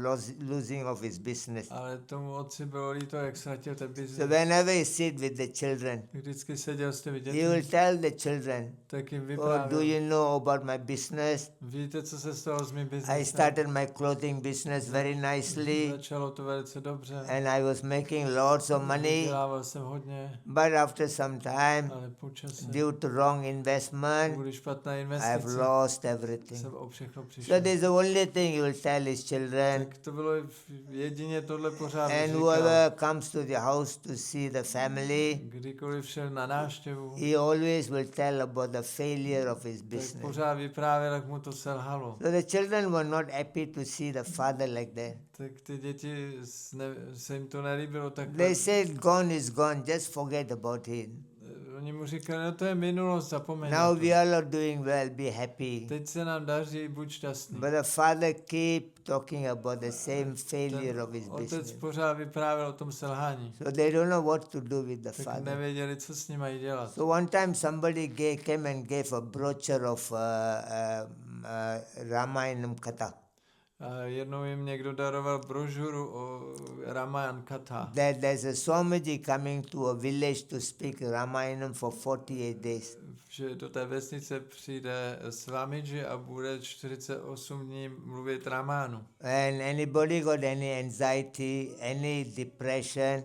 losing of his business. Ale tomu otci bylo líto, jak ztratil ten So biznis. whenever he sit with the children, Vždycky seděl s těmi he will dětmi, tell the children, tak jim oh, do vyprávěl. you know know about my business? Víte, co se stalo s mým I biznesem? started my clothing business very nicely, Začalo to velice dobře. and I was making lots of money. Vydělával jsem hodně, But after some time, ale po čase, due to wrong investment, kvůli špatné I have investici, lost everything. jsem o všechno So přišel. this is the only thing you will tell his children. Tak to bylo jedině tohle pořád And říkal. whoever comes to the house to see the family, Kdykoliv šel na návštěvu, he always will tell about the failure of his tak business. pořád vyprávěl, jak mu to selhalo. So the children were not happy to see the father like that. Tak ty děti se jim to nelíbilo, tak They said, gone is gone, just forget about him. oni mu říkali, no to je minulost, zapomeň na Now to. we all are doing well, be happy. Teď se nám daří, buď šťastný. But the father keep talking about the same failure Ten of his otec business. pořád vyprávěl o tom selhání. So they don't know what to do with the Tak father. nevěděli, co s ním mají dělat. So one time somebody came and gave a brochure of Ramayanam Katha. A jednou jim někdo daroval brožuru o Ramayan Katha. That there's a Swamiji coming to a village to speak Ramayanam for 48 days. Že do té vesnice přijde Svāmīji a bude 48 dní mluvit Ramánu. And anybody got any anxiety, any depression,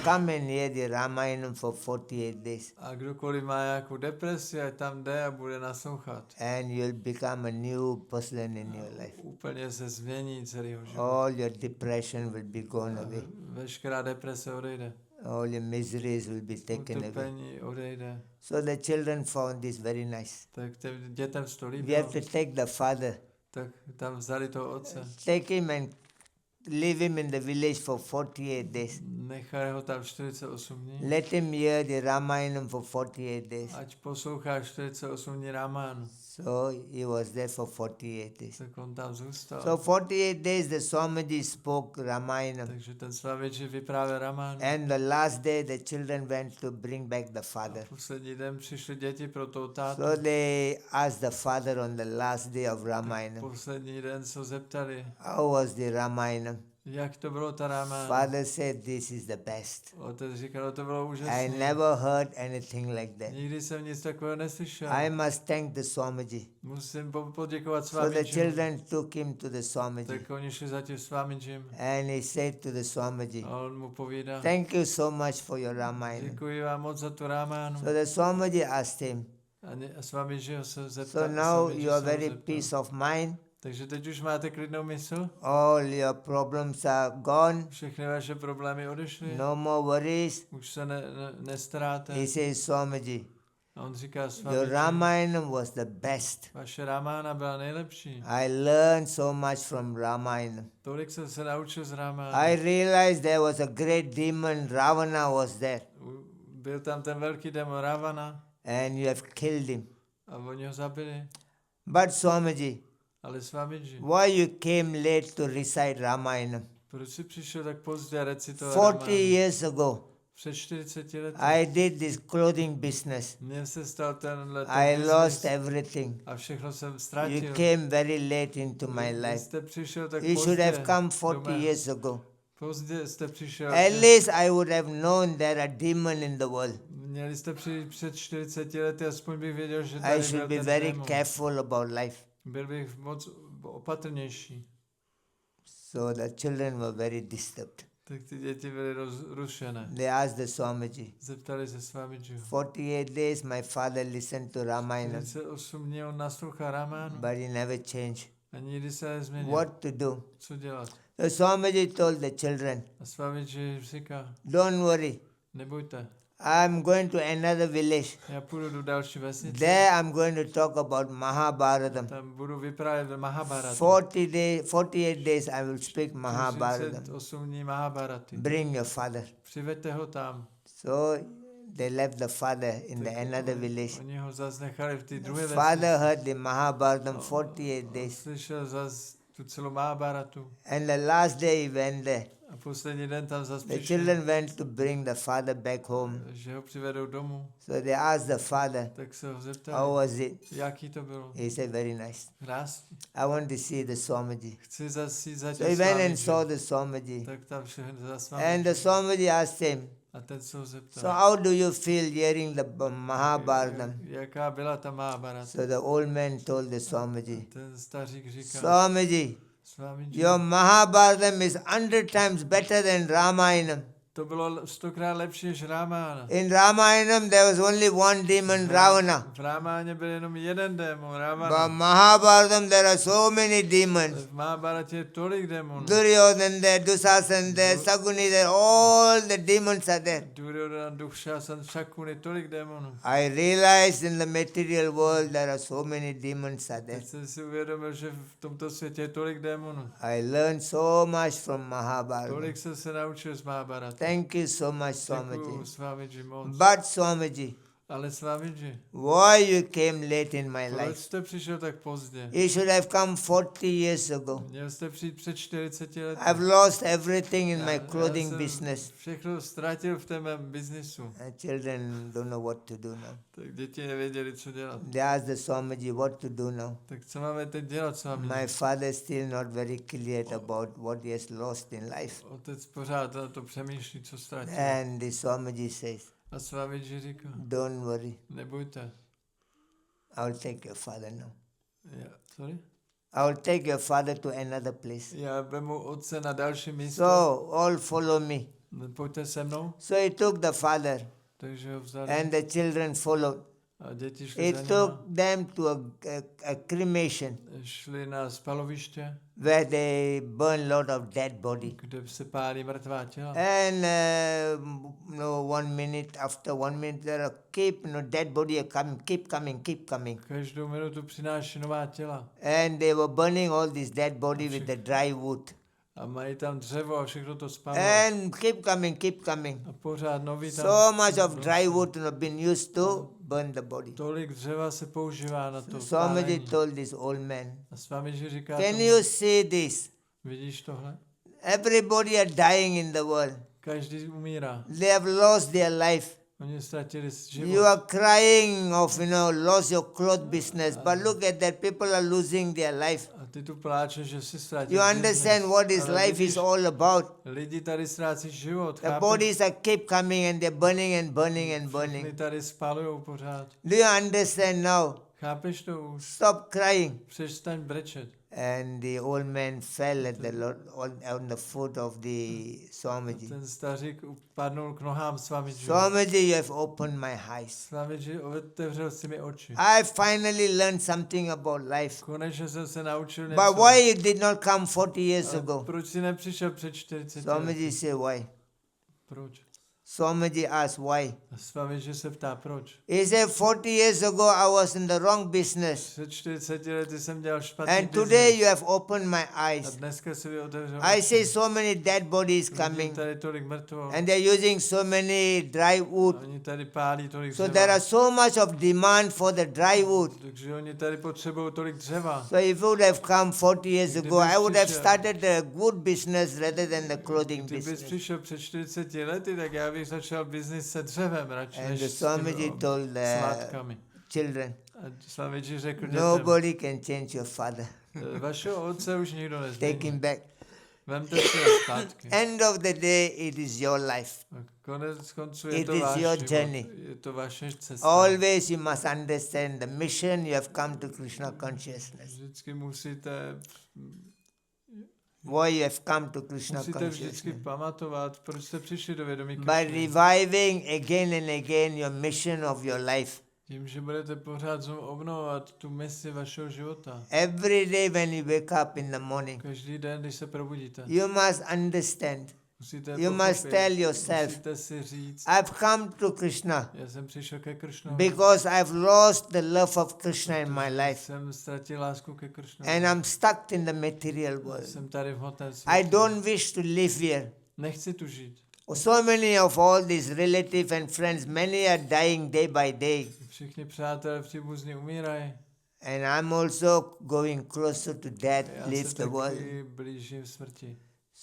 come and hear the Ramayanam for 48 days. A kdokoliv má nějakou depresi, ať tam jde a bude naslouchat. And you'll become a new person in your life. Úplně se změní celýho života. All your depression will be gone away. Veškerá deprese odejde. All your miseries will be taken away. Utrpení odejde. So the children found this very nice. Tak těm dětem to We líbilo. have to take the father, Tak tam vzali toho otce. take him and leave him in the village for 48 days. Nechali ho tam 48 dní. Let him hear the Ramayanam for 48 days. Ať poslouchá 48 dní Ramánu. So he was there for 48 days. Tak on tam zůstal. So 48 days the Swamiji spoke Ramayanam. Takže ten Svāmīji vyprávěl Ramánu. And the last day the children went to bring back the father. Poslední den přišli děti pro toho tátu. So they asked the father on the last day of Ramayanam, Poslední den se zeptali, how was the Ramayanam? jak to bylo ta Ramána. Father said, this is the best. Otec říkal, to bylo I úžasné. never heard anything like that. Nikdy jsem nic takového neslyšel. I must thank the Swamiji. Musím poděkovat So the Svāmīji. children took him to the Swamiji. Tak oni šli za tím Svāmījim. And he said to the Swamiji, A on mu povídá, thank you so much for your Ramayanam. děkuji vám moc za tu Ramánu. So the Swamiji asked him, A Svāmīji ho se zeptal. so now Svāmīji you are se ho very zeptal. peace of mind. Takže teď už máte klidnou mysl? All your problems are gone. Všechny vaše problémy odešly? No more worries. Už se nestaráte? He says, Swamiji, A on říká your Svāmīji, Ramayanam was the best. vaše Ramána byla nejlepší. I learned so much from Ramayanam. Tolik jsem se naučil z Ramána. I realized there was a great demon, Ravana was there. Byl tam ten velký démon Ravana And you have killed him. a oni ho zabili. But Swamiji, Ale Svāmīji, why you came late to recite Ramayanam? proč jsi přišel tak pozdě recitovat 40 Ramánu? years ago, Před 40 lety. I did this clothing business. Mně se stal tenhle I business lost everything. a všechno jsem You ztratil. came very late into my Vy life. jste přišel tak You should pozdě. have come do 40 mé- years ago. Pozdě jste přišel. At least I would have known there are demons in the world. Měli jste přijít před 40 lety, aspoň bych věděl, že tady I byl should be ten very démon. careful about life. Byl bych moc opatrnější. So the children were very disturbed. Tak ty děti byly rozrušené. They asked the Swamiji. Zeptali se Svāmīji. 48 days my father listened to Ramayana, 48 dní on naslouchal Ramánu but he never changed. a nikdy se nezměnil. What to do? Co dělat? The Swamiji told the children, A Svāmīji říká, don't worry, nebojte, I'm going to another village. já půjdu do další vesnice. There I'm going to talk about Mahabharatam. Tam budu vyprávět Mahabharatu. 48 days I will speak Mahabharatam. 48 dní Mahabharaty. Bring your father. Přiveďte ho tam. So they left the father in the Tak another village. Oni ho zase nechali v té druhé Father heard the Mahabharatam 48 days. Slyšel zase tu celou Mahabharatu. And the last day he went there. A poslední den tam zase The přišel, children went to bring the father back home. že ho přivedou domů. So they asked the father, Tak se ho how zeptali, was it? jaký to bylo. He said, very nice. Krásný. I want to see the Swamiji. Chci zase jít za So tím he went and Svāmīji. saw the Swamiji. Tak tam šel za And Svāmīji. the Swamiji asked him, A ten se ho zeptal. So how do you feel hearing the Mahabharata? Jaká byla ta Mahabharata? So the old man told the Swamiji, Ten stařík říkal, Swamiji, Svāmīji, your Mahabharata is 100 times better than Ramayana. to bylo 100krát lepší než Ramána. In Ramayanam there was only one demon, Ravana. V Ramáně byl jenom jeden démon, But Ravana. Mahabharatam there are so many demons. V Mahabharatě je tolik démonů. Duryodhana there, Dusasana there, Saguni there, all the demons are there. Duryodhana, Dušasan, Šakuni, tolik démonů. I realized in the material world there are so many demons are there. Teď jsem si uvědomil, že v tomto světě je tolik démonů. I learned so much from Mahabharata. Tolik jsem se naučil z Mahabharata. Thank you so much, Děkuju, Swamiji. Svāmīji, moc. But Swamiji, Ale Svāmīji, why you came late in my proč life? jste přišel tak pozdě? You should have come 40 years ago. Měl jste přijít před 40 lety. I've lost everything in my Já clothing jsem business. všechno ztratil v té mém biznisu. Children don't know what to do now. Tak děti nevěděli, co dělat. They asked the Swamiji what to do now. Tak co máme teď dělat s vámi? My father is still not very clear about what he has lost in life. Otec pořád na to přemýšlí, co ztratil. And the Swamiji says, A Svāmīji říká, don't worry, nebojte. I'll take your father now. Sorry? I'll take your father to another place. Já vemu otce na další místo. So all follow me. Pojďte se mnou. So he took the father Takže ho vzali. and the children followed. A děti šli He za took nima. them to a cremation Šli na spaloviště, where they burn lot of dead body. kde se pálí mrtvá těla. And 1 minute, after 1 minute, there are dead body are coming, keep coming. Každou minutu přináší nová těla. And they were burning all this dead body with the dry wood. A mají tam dřevo a všechno to spalo. And keep coming. A pořád nový tam. So much of dry wood been used to burn the body. Tolik dřeva se používá na to Somebody spálení. told this old man, A Svāmīji říká, can tomu, you see this? vidíš tohle? Everybody are dying in the world. Každý umírá. They have lost their life. Oni ztratili You život. are crying of, lost your cloth business. But look at that, people are losing their life. A ty tu pláčeš, že si ztratil You understand what this Ale life vidíš, is all about. lidi tady ztrácí život. The chápeš? bodies are keep coming and they're burning and burning and Všichni burning. tady spalujou pořád. Do you understand now? Chápeš to už? Stop crying. Přestaň brečet. And the old man fell at on the foot of the Swamiji. Ten stařík upadnul k nohám Svāmīji. Swamiji, you have opened my eyes. Svāmīji, otevřel si mi oči. I finally learned something about life. Konečně jsem se naučil But něco. why you did not come 40 years Ale ago? proč jsi nepřišel před 40 Swamiji lety? said, why? Proč? Swamiji asked, why? A Svāmīji se ptá, proč? He said, 40 years ago I was in the wrong business. Před 40 lety jsem dělal špatný And today business. you have opened my A eyes. dneska si mi otevřel I oči. see so many dead bodies Vidím coming. tady tolik mrtvol. And they're using so many dry wood. Oni tady pálí tolik So dřeva. there are so much of demand for the dry wood. Takže oni tady potřebují tolik dřeva. So if you would have come 40 years ago, I would have Kdybys started a good business rather than the clothing Kdybys business. přišel před 40 lety, tak já bych začal biznis se dřevem radši, And než the s Swamiji těmi told the svátkami. children, A Svāmīji řekl dětem, nobody can change your father. vašeho otce už nikdo Take nezmění. him back. Vemte si ho zpátky. End of the day, it is your life. A konec konců je It to is váš your život, journey. je to vaše cesta. Always you must understand the mission you have come to Krishna consciousness. Vždycky musíte Why you have come to Krishna vždycky consciousness. pamatovat, proč jste přišli do vědomí By Krishny. reviving again and again your mission of your life. Tím, že budete pořád znovu obnovovat tu misi vašeho života. Every day when you wake up in the morning, Každý den, když se probudíte, you must understand. musíte You must tell yourself, musíte si říct, I've come to Krishna já jsem přišel ke Krishnovi, because I've lost the love of Krishna in my life. jsem ztratil lásku ke Krishnovi. And I'm stuck in the material world. Jsem tady v hmotném I světě. don't wish to live here. Nechci tu žít. So many of all these relatives and friends, many are dying day by day. Všichni přátelé příbuzní umírají. And I'm also going closer to death, Já leave se the world. taky blížím smrti.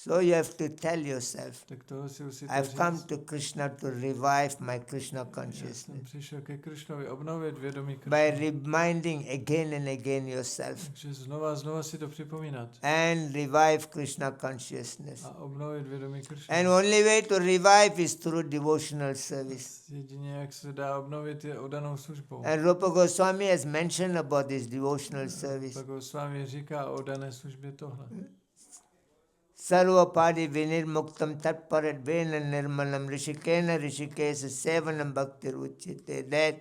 So you have to tell yourself, Tak toho si musíte I've come říct. to Krishna to revive my Krishna Já jsem consciousness. přišel ke Krišnovi obnovit vědomí By Krišny. reminding again and again yourself Takže znova si to připomínat. and revive Krishna consciousness. A obnovit vědomí Krišny. And only way to revive is through devotional service. Jedině jak se dá obnovit je oddanou službou. And Rupa Goswami has mentioned about this devotional service. Pak Svāmī říká o oddané službě tohle. Sarvapadi vinirmuktam tatparat vena nirmalam rishikena rishikesa sevanam bhakti ruchite. That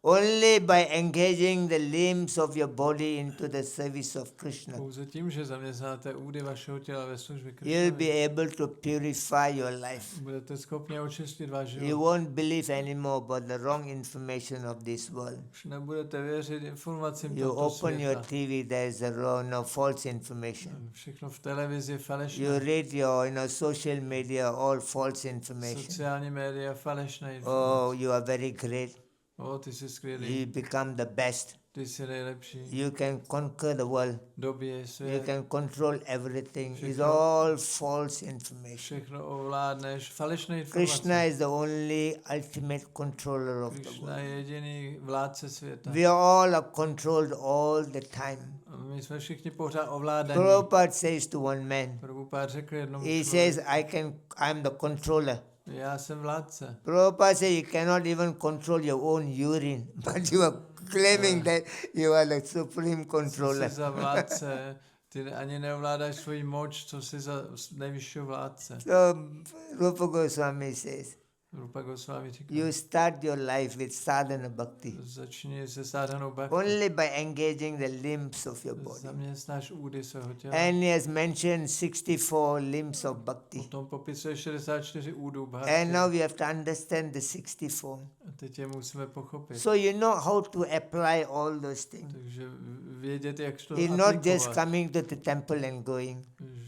only by engaging the limbs of your body into the service of Krishna, Pouze tím, že zaměstnáte údy vašeho těla ve službě you'll Krišnovi, be able to purify your life. budete schopni očistit váš You život. won't believe anymore about the wrong information of this world. Už nebudete věřit informacím You tohoto open your světa. TV, there is a wrong, no false information. Všechno v televizi je You falešné. read your, social media, all false information. Sociální média falešné. Oh, you are very great. Ty jsi skvělý. You become the best. Ty jsi nejlepší. You can conquer the world. Dobije You svět. can control everything. It's Všechno. all false information. Všechno ovládneš. Falešné Krishna informace. is the only ultimate controller of the Krishna world. je jediný vládce světa. We all are controlled all the time. A my jsme všichni pořád ovládaní. Prabhupada says to one man, Prabhupada řekl jednomu he člověku, says, I'm the controller. já jsem vládce. Prabhupada says you cannot even control your own urine, but you are claiming that you are the supreme Co controller. jsi za vládce? Ty ani neovládáš svoji moč, co jsi za nejvyššího vládce. So Rupa Goswami says, Rupa Goswami říká, you start your life with sadhana bhakti. začni se sadhanou bhakti. Only by engaging the limbs of your body. Zaměstnáš údy svého těla. And he has mentioned 64 limbs of bhakti. Potom popisuje 64 údů bhakti. And now we have to understand the 64. A teď je musíme pochopit. So you know how to apply all those things. Takže vědět, jak to It's not just aplikovat. coming to the temple and going.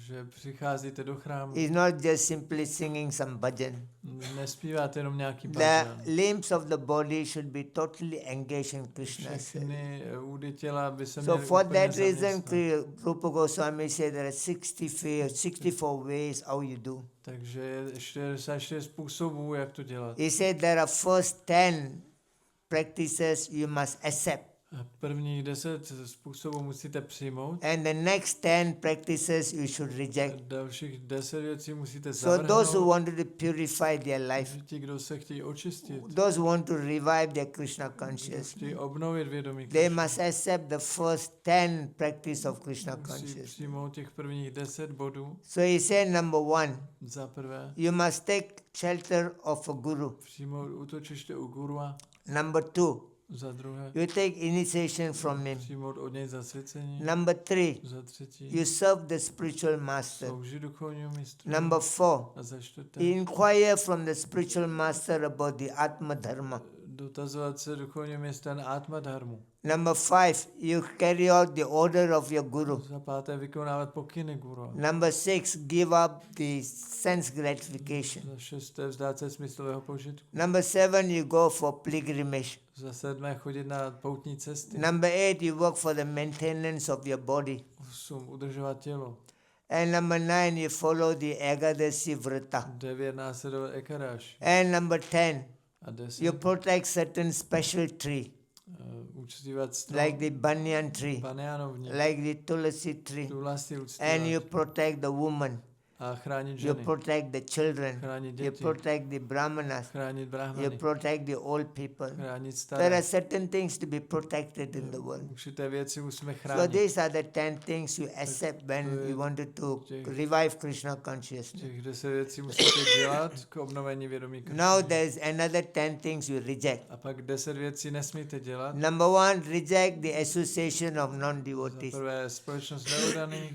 Že přicházíte do chrámu. It's not just simply singing some bhajan. Nespíváte jenom nějaký The bhajan. limbs of the body should be totally engaged in Krishna's service. Všechny údy těla by se So měly for úplně that reason, zaměstnat. Rupa Goswami said there are 64 ways how you do. Takže je 64 způsobů, jak to dělat. He said there are first 10 practices you must accept. A prvních 10 způsobů musíte přijmout. And the next 10 practices you should reject. Dalších 10 věcí musíte So those who zavrhnout. wanted to purify their life, Ti, kdo se chtějí očistit, those who want to revive their Krishna kdo consciousness, chtějí obnovit vědomí they Krišny, must accept the first 10 practice of Krishna musí consciousness. přijmout těch prvních 10 bodů. So he said number 1, Za prvé, you must take shelter of a guru. přijmout útočiště u gurua. Number 2, Za druhé, you take initiation from him. přijmout od něj zasvěcení. Number 3, Za třetí, you serve the spiritual master. sloužit duchovnímu mistru. Number 4, A za čtvrté, inquire from the spiritual master about the Atma Dharma. dotazovat se duchovního mistra na Atma Dharmu. Number 5, you carry out the order of your guru. Za páté, vykonávat pokyny guru. Number 6, give up the sense gratification. Za šesté, vzdát se smyslového požitku. Number 7, you go for pilgrimage. Za sedmé, chodit na poutní cesty. Number 8, you work for the maintenance of your body. 8, udržovat tělo. And number 9, you follow the Ekadasi Vrata. 9, následovat ekaráš. And number 10, A 10, you protect certain special tree, uctívat strom. like the banyan tree, Banjánovně. like the tulsi tree. Tulasi And uctívat. you protect the woman, A chránit you ženy. protect the children, Chránit you děti. protect the brahmanas, Chránit you brahmany. protect the old people. Chránit There are staré. certain things to be protected in the world. Určité věci musíme So chránit. these are the 10 things you accept when you wanted to revive Krishna consciousness. Těch 10 věcí musíte dělat k obnovení vědomí Krishny. Now there's another 10 things you reject. A pak 10 věcí nesmíte dělat. Number 1, reject the association of Za non-devotees. prvé, společnost neoddaných.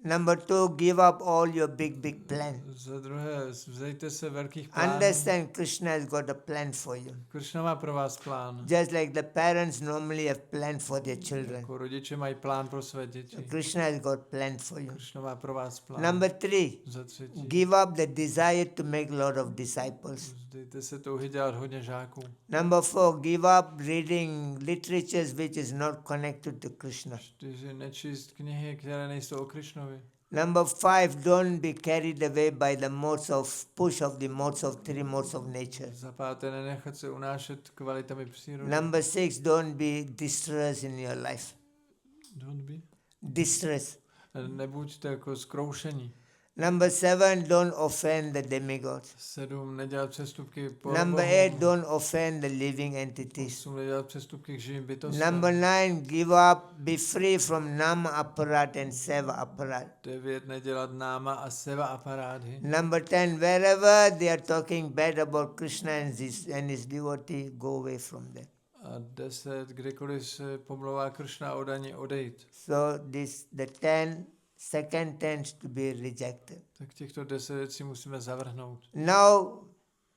Number 2, give up all your big plans. Za druhé, vzdejte se velkých plánů. Understand Krishna has got a plan for you. Krishna má pro vás plán. Just like the parents normally have planned for their children. Jako rodiče mají plán pro své děti. Krishna has got planned for you. Krishna má pro vás plán. Number 3, Za třetí, give up the desire to make a lot of disciples. vzdejte se touhy dělat hodně žáků. Number 4, give up reading literatures which is not connected to Krishna. 4, nečíst knihy, které nejsou o Krishnovi. Number 5, don't be carried away by the modes of push of the modes of 3 modes of nature. Za páté, nenechat se unášet kvalitami přírody. Number 6, don't be distressed in your life. Don't be. Distress. Nebuďte jako zkroušení. Number 7, don't offend the demigods. 7. Nedělat přestupky po Number 8, don't offend the living entities. 8. Nedělat přestupky k živým bytostem. Number 9, give up, be free from nama aparat and seva aparat. 9. Nedělat náma a seva aparádhy. Number 10, wherever they are talking bad about Krishna and his devotee, go away from them. A 10. Kdekoliv se pomlouvá Kršna odaně, odejít. So the second tends to be rejected. Tak těchto 10 věcí musíme zavrhnout. Now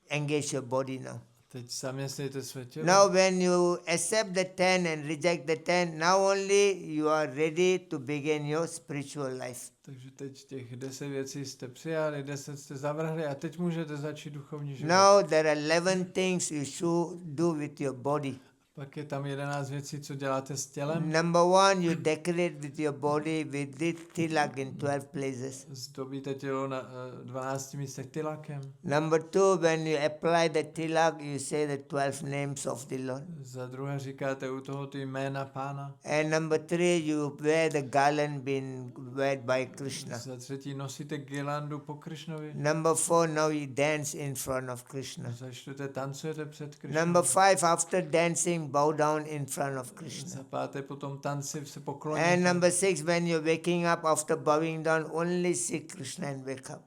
engage your body now. Teď zaměstnejte své tělo. Now when you accept the 10 and reject the 10, now only you are ready to begin your spiritual life. Takže teď těch 10 věcí jste přijali, 10 jste zavrhli a teď můžete začít duchovní život. Now there are 11 things you should do with your body. Pak je tam 11 věcí, co děláte s tělem. Number 1, you decorate with your body with the tilak in 12 places. Zdobíte tělo na 12 místech tilakem. Number 2, when you apply the tilak, you say the 12 names of the Lord. Za druhé říkáte u toho ty jména Pána. And number 3, you wear the garland being worn by Krishna. Za třetí nosíte girlandu po Kršnovi. Number 4, now you dance in front of Krishna. Za čtvrté tancujete před Kršnou. Number 5, after dancing, bow down in front of Krishna. Za páté potom tanci se pokloníte. And number 6, when you're waking up, after bowing down, only see Krishna and wake up.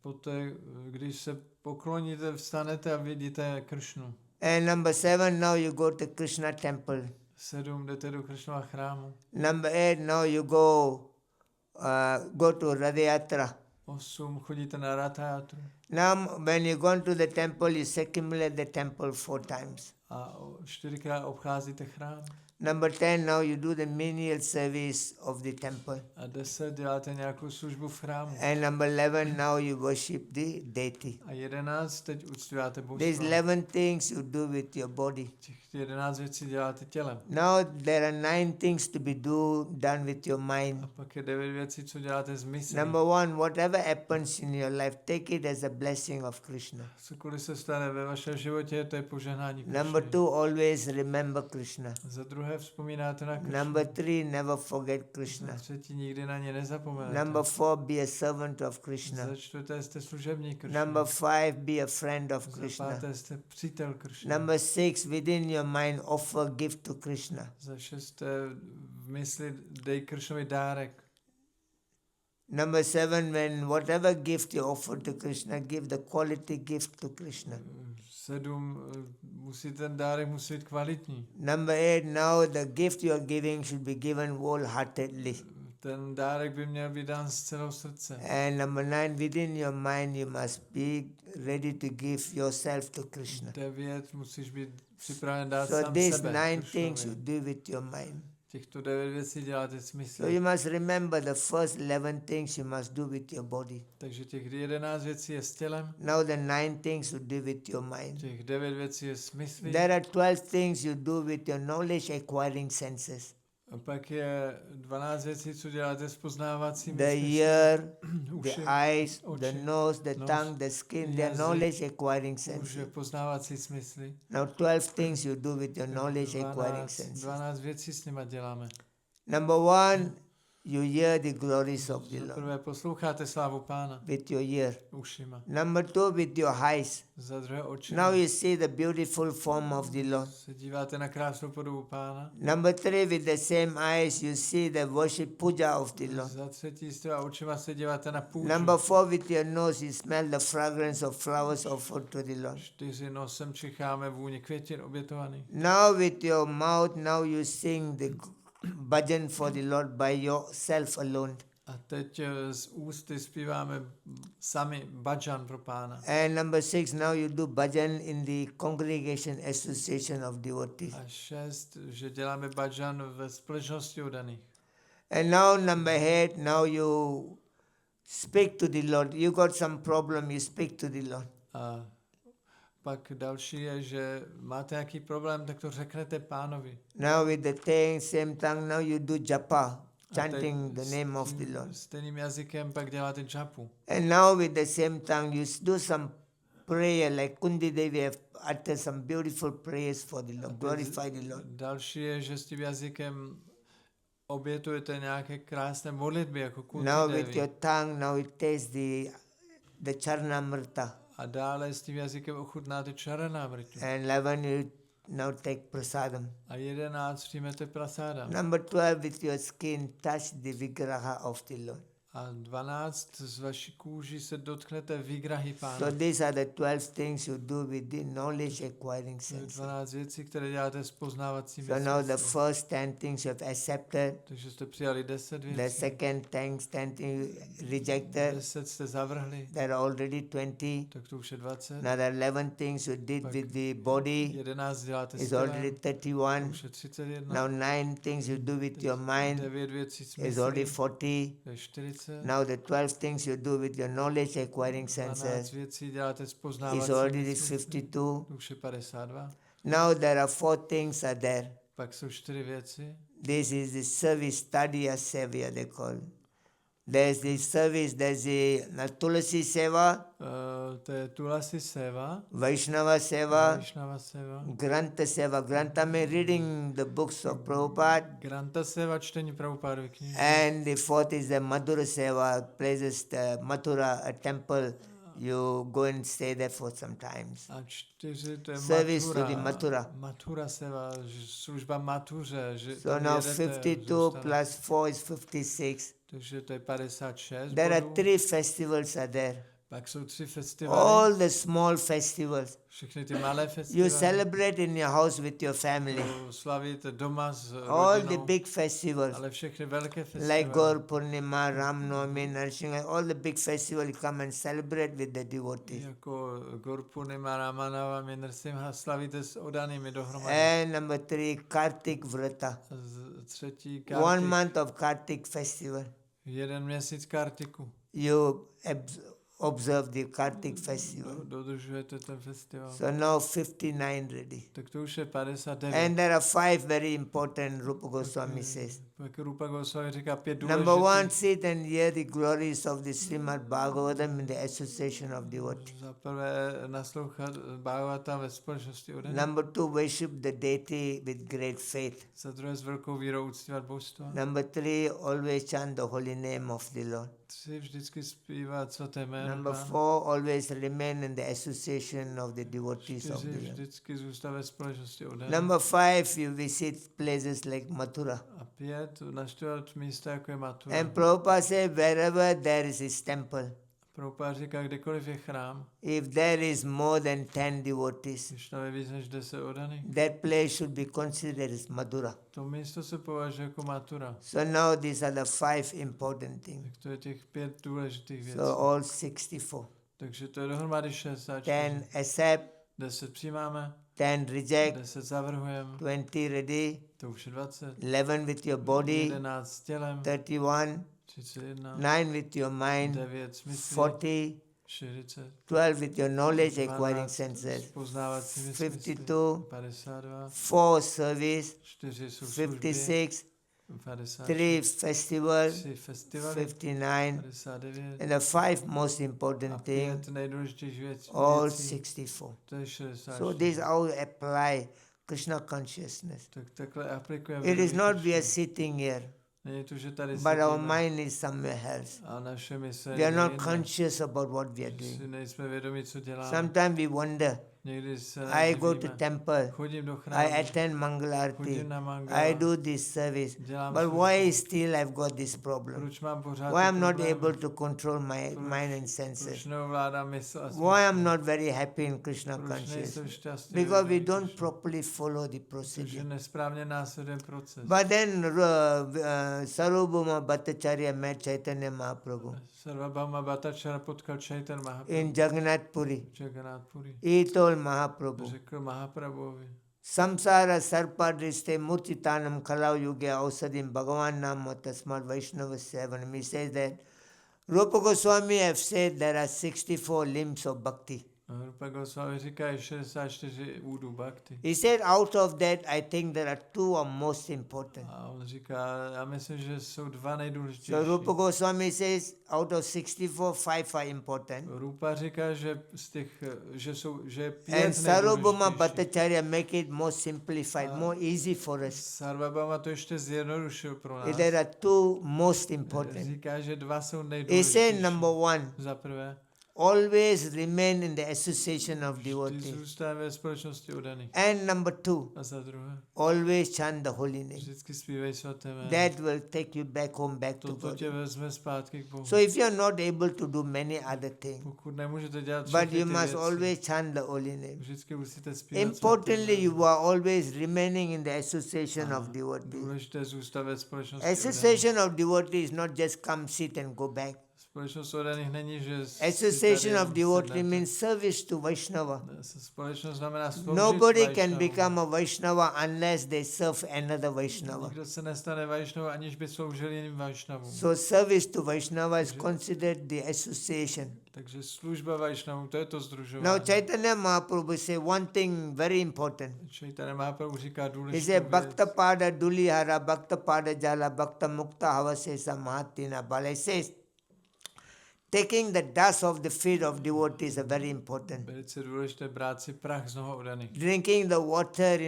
Poté, když se pokloníte, vstanete a vidíte Kršnu. And number 7, now you go to Krishna temple. 7. Jdete do Kršnova chrámu. Number 8, now you go to Radhayatra. 8. Chodíte na Rathayatru. Now, when you go to the temple, you circumambulate the temple 4 times. A 4krát obcházíte chrám. Number 10, now you do the menial service of the temple. A 10 děláte nějakou službu v chrámu. And number 11, now you worship the deity. A 11 teď uctíváte Božství. These 11 things you do with your body. Těch 11 věcí děláte tělem. Now there are 9 things to be done with your mind. A pak je 9 věcí, co děláte s myslí. Number 1, whatever happens in your life, take it as a blessing of Krishna. Cokoliv se stane ve vašem životě, to je požehnání Kršny. Number 2, always remember Krishna. Za druhé vzpomínáte na Kršnu. Number 3, never forget Krishna. Za třetí nikdy na ně nezapomenete. Number 4, be a servant of Krishna. Za čtvrté jste služebník Kršny. Number 5, be a friend of Za Krishna. páté jste přítel Kršny. Number 6, within your mind, offer gift to Krishna. Za šesté v mysli dej Kršnovi dárek. Number 7, when whatever gift you offer to Krishna, give the quality gift to Krishna. 7, ten dárek musí být kvalitní. Number 8, now the gift you are giving should be given wholeheartedly. Ten dárek by měl být dán z celého srdce. And number 9, within your mind you must be ready to give yourself to Krishna. 9, musíš být připraven dát So sám these sebe 9 Kršnovi. things you do with your mind. Těchto 9 věcí děláte s myslí. So you must remember the first 11 things you must do with your body. Takže těch 11 věcí je s tělem, Now the 9 things you do with your mind. těch 9 věcí je s myslí. There are 12 things you do with your knowledge acquiring senses. A pak je 12 věcí, co děláte s poznávacími The smysly. ear, the Uši, eyes, oči, the nose, the nos, tongue, the skin, they are jazyk, knowledge acquiring Už senses. je poznávací smysly. Now 12 things you do with your knowledge acquiring 12, senses. 12 věcí s nima děláme. Number 1, you hear the glories of the Za Lord prvé posloucháte slávu Pána with your ear. ušima. Number 2, with your eyes. Za druhé oči. Now you see the beautiful form of the Lord. Se díváte na krásnou podobu Pána. Number 3, with the same eyes, you see the worship puja of the Lord. Za třetí s těma očima se díváte na půjču. Number 4, with your nose, you smell the fragrance of flowers offered to the Lord. 4, nosem čicháme vůni květin obětovaný. Now with your mouth, now you sing the bhajan for the Lord by yourself alone. A teď z ústy zpíváme sami bhajan pro Pána. And number 6, now you do bhajan in the congregation association of devotees. A 6, že děláme bhajan ve společnosti oddaných. And now number 8, now you speak to the Lord. You got some problem, you speak to the Lord. A pak další je, že máte nějaký problém, tak to řeknete Pánovi. Now with the same tongue, now you do japa. chanting the name of the Lord. Stejným jazykem pak děláte džapu. And now with the same tongue you do some prayer like Kundi Devi have uttered some beautiful prayers for the Lord, glorify the Lord. Další je, že s tím jazykem obětujete nějaké krásné modlitby jako Kunti Now with Devi. your tongue, now it tastes the Charnamrita. A dále s tím jazykem ochutnáte čaranamritu. And 11 you now take prasadam. A 11 přijmete prasádam. Number 12 with your skin touch the vigraha of the Lord. A 12 z vaší kůži se dotknete vigrahy Pána. So these are the 12 things you do with the knowledge acquiring To je sense. 12 věcí, které děláte s poznávacím So now the smyslem. first 10 things you have accepted, Takže jste přijali 10 the věcí. second 10 things you rejected, 10 jste zavrhli, there are already 20. tak to už je 20. Now the 11 things you did Pak with the body 11 děláte s is tělem, already to 31. už je 31. Now 9 things you do with your mind 9 věcí is already smysly, 40. to je 40. Now the 12 things you do with your knowledge acquiring 12 senses věcí děláte s is poznávacím already smyslem, 52. to už je 52. Now there are 4 things are there. Pak jsou 4 věci. This is the service study sevya they call. There's the service, there's the Tulasi seva, To je Tulasi Seva, Vaishnava seva, Vaishnava Seva, Grantha seva. Grantha means reading the books of Prabhupada. Granta Seva, čtení Prabhupádovy knihy. And the fourth is the Madhura seva, places the Mathura, a temple. You go and stay there for some times. A 4 to je Service to the Mathura. Mathura. Mathura Seva, služba Matuře. Že So tam now jedete, 52 zůstanete. plus 4 is 56. Takže to je 56 There are bodů. 3 festivals are there. Pak jsou 3 festivaly. All the small festivals. Všechny ty malé You festivaly. celebrate in your house with your family. To slavíte doma s All the rodinou. big festivals. Ale všechny velké Like festivaly. Gaur Purnima, Ram Navami, Narsingha, all the big festivals you come and celebrate with the devotees. Jako Gurpunima, Ramanava, Minrsimha slavíte s odanými dohromady. And number 3, Kartik Vrata. Třetí 1 Kartik. month of Kartik festival. 1 měsíc Kartiku. You observe the Kartik festival. Dodržujete ten festival. So now 59 ready. Tak to už je 59. And there are 5 very important, Rupa Goswami says. Tak Rupa Goswami říká 5 Number 1, důležitých. sit and hear the glories of the Srimad Bhagavatam in the association of devotees. Za prvé naslouchat Bhagavatam ve společnosti odaných. Number 2, worship the deity with great faith. Za druhé s velkou vírou uctívat božstva. Number 3, always chant the holy name of the Lord. 3, vždycky zpívat svaté jméno Number Pána. 4, always remain in the association of the devotees of 4, the Lord. vždycky zůstat ve společnosti odaných. Number 5, you visit places like Mathura. A 5, navštěvovat místa jako je Mathura. And Prabhupada said, wherever there is his temple, Prabhupada říká, kdekoliv je chrám, if there is more than 10 devotees, když tam je víc než 10 odaných, that place should be considered as Madhura. to místo se považuje jako Mathura. So now these are the 5 important things. Tak to je těch 5 důležitých věcí. So all 64. Takže to je dohromady 64. 10 accept, 10 přijímáme, 10 reject, 10 zavrhujeme, 20 ready, to už je 20. 11 with your body, 11 s tělem, 31, 31, 9 with your mind, 9 smyslí, 40, 40, 12 with your knowledge acquiring 12 s senses, poznávacími smysly, 52, 52, 4 service, 4 jsou služby, 56, 50, 3 festival, 3 festivaly, 59, 59 and the 5 most a important things, 5 nejdůležitějších věcí, all 64. to je 64. So these all apply Krishna consciousness. Tak takhle aplikujeme. It is not we Krishna. are sitting here, Není to, že tady but our sedíme mind is somewhere else. a naše mysl We are not jinde. conscious about what we are Si doing. nejsme vědomi, co děláme. Sometimes we wonder. Někdy se I go to divíme. temple, Chodím do I chrámu, attend Mangalarti, chodím na mangala, I do this service, dělám but službu. why still I've got this problem? Proč mám pořád Why ty I'm not problémy? able to control my mind and senses? Proč neovládám mysl a Why I'm not very happy in Krishna Proč nejsem consciousness? šťastný? Because we vědomí don't Krishna? properly follow the Protože procedure. nesprávně následujeme proces. But then Sarvabhauma Bhattacharya met Chaitanya Mahaprabhu Sarvabhauma Bhattacharya potkal Chaitanya Mahaprabhu in Jagannath Puri. v Jagannath Puri. He told Mahaprabhu, Řekl Mahaprabhuvi, Samsara sarpadriste murtitanam kalau yuge ausadim Bhagavan nama tasmad Vaishnava sevanam. He says that Rupa Goswami have said there are 64 limbs of bhakti. Rupa Goswami říká 64 údů bhakti. He said out of that, I think there are two are most important. A on říká, já myslím, že jsou dva nejdůležitější. So Rupa Goswami says out of 64, 5 are important. Rupa říká, že z těch, že je 5 And nejdůležitější. Sarvabhauma Bhattacharya make it more simplified, more easy for us. Sarvabhauma to ještě zjednodušil pro nás. There are two most important. Říká, že dva jsou He nejdůležitější. said number one, Za prvé, always remain in the association of vždy devotees. zůstávají ve společnosti oddaných. And number two, A za druhé, always chant the holy name. vždycky zpívej svaté jméno. That will take you back home, back to Toto God. tě vezme zpátky k Bohu. So if you are not able to do many other things, Pokud nemůžete dělat but všechny you ty must věci, always chant the holy name. vždycky musíte zpívat Importantly, svaté jméno. you are always remaining in the association of devotees. Důležité zůstat ve společnosti oddaných. Association of devotees is not just come sit and go back. Společnost oddaných není, že Association of devotees means service to Vaishnava. Společnost znamená sloužit Nobody can Vaishnavu. become a Vaishnava unless they serve another Vaishnava. Nikdo se nestane Vaishnava, aniž by sloužil jiným Vaishnavům. So service to Vaishnava is considered the association. Takže služba Vaishnavům, to je to Now sdružování. Chaitanya Mahaprabhu say one thing very important. Chaitanya Mahaprabhu říká He důležitou said věc. Bhakta Pada Dulihara Bhakta Pada Jala Bhakta Mukta Havasesa Mahatina Bala. He says taking the dust of the feet of devotees is very important. Velice důležité brát si prach z noho oddaných. Drinking the water,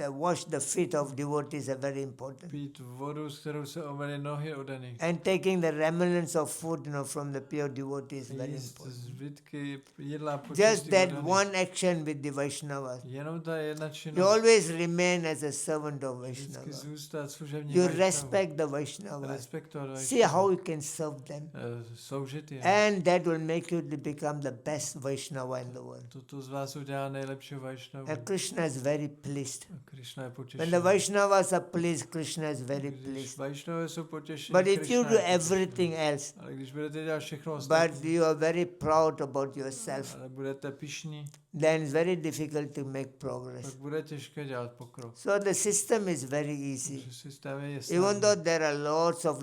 wash the feet of devotees is very important. Pít vodu, s kterou se omily nohy oddaných. And taking the remnants of food, from the pure devotees is very Jíst important. zbytky jídla Just počistí that oddaných. one action with the Vaishnavas. Jenom ta jedna You činnost. always remain as a servant of Vždycky Vaishnava. zůstat služební You Vaishnavu. respect the Vaishnavas. Respektovat See how you can serve them. Sloužit je. And that will make you to become the best Vaishnava in the world. Toto z vás udělá nejlepšího Vaishnavu. And Krishna is very pleased. Krishna je When potěšený. the Vaishnavas are pleased, Krishna is very Když pleased. Vaishnavové jsou potěšení, But if you Krishna do je potěšený. everything else, Ale když budete dělat všechno but ostatní, you are very proud about yourself, ale budete pyšní, then it's very difficult to make progress. tak bude těžké dělat pokrok. So the system is very easy. Že systém je Even snadný. though there are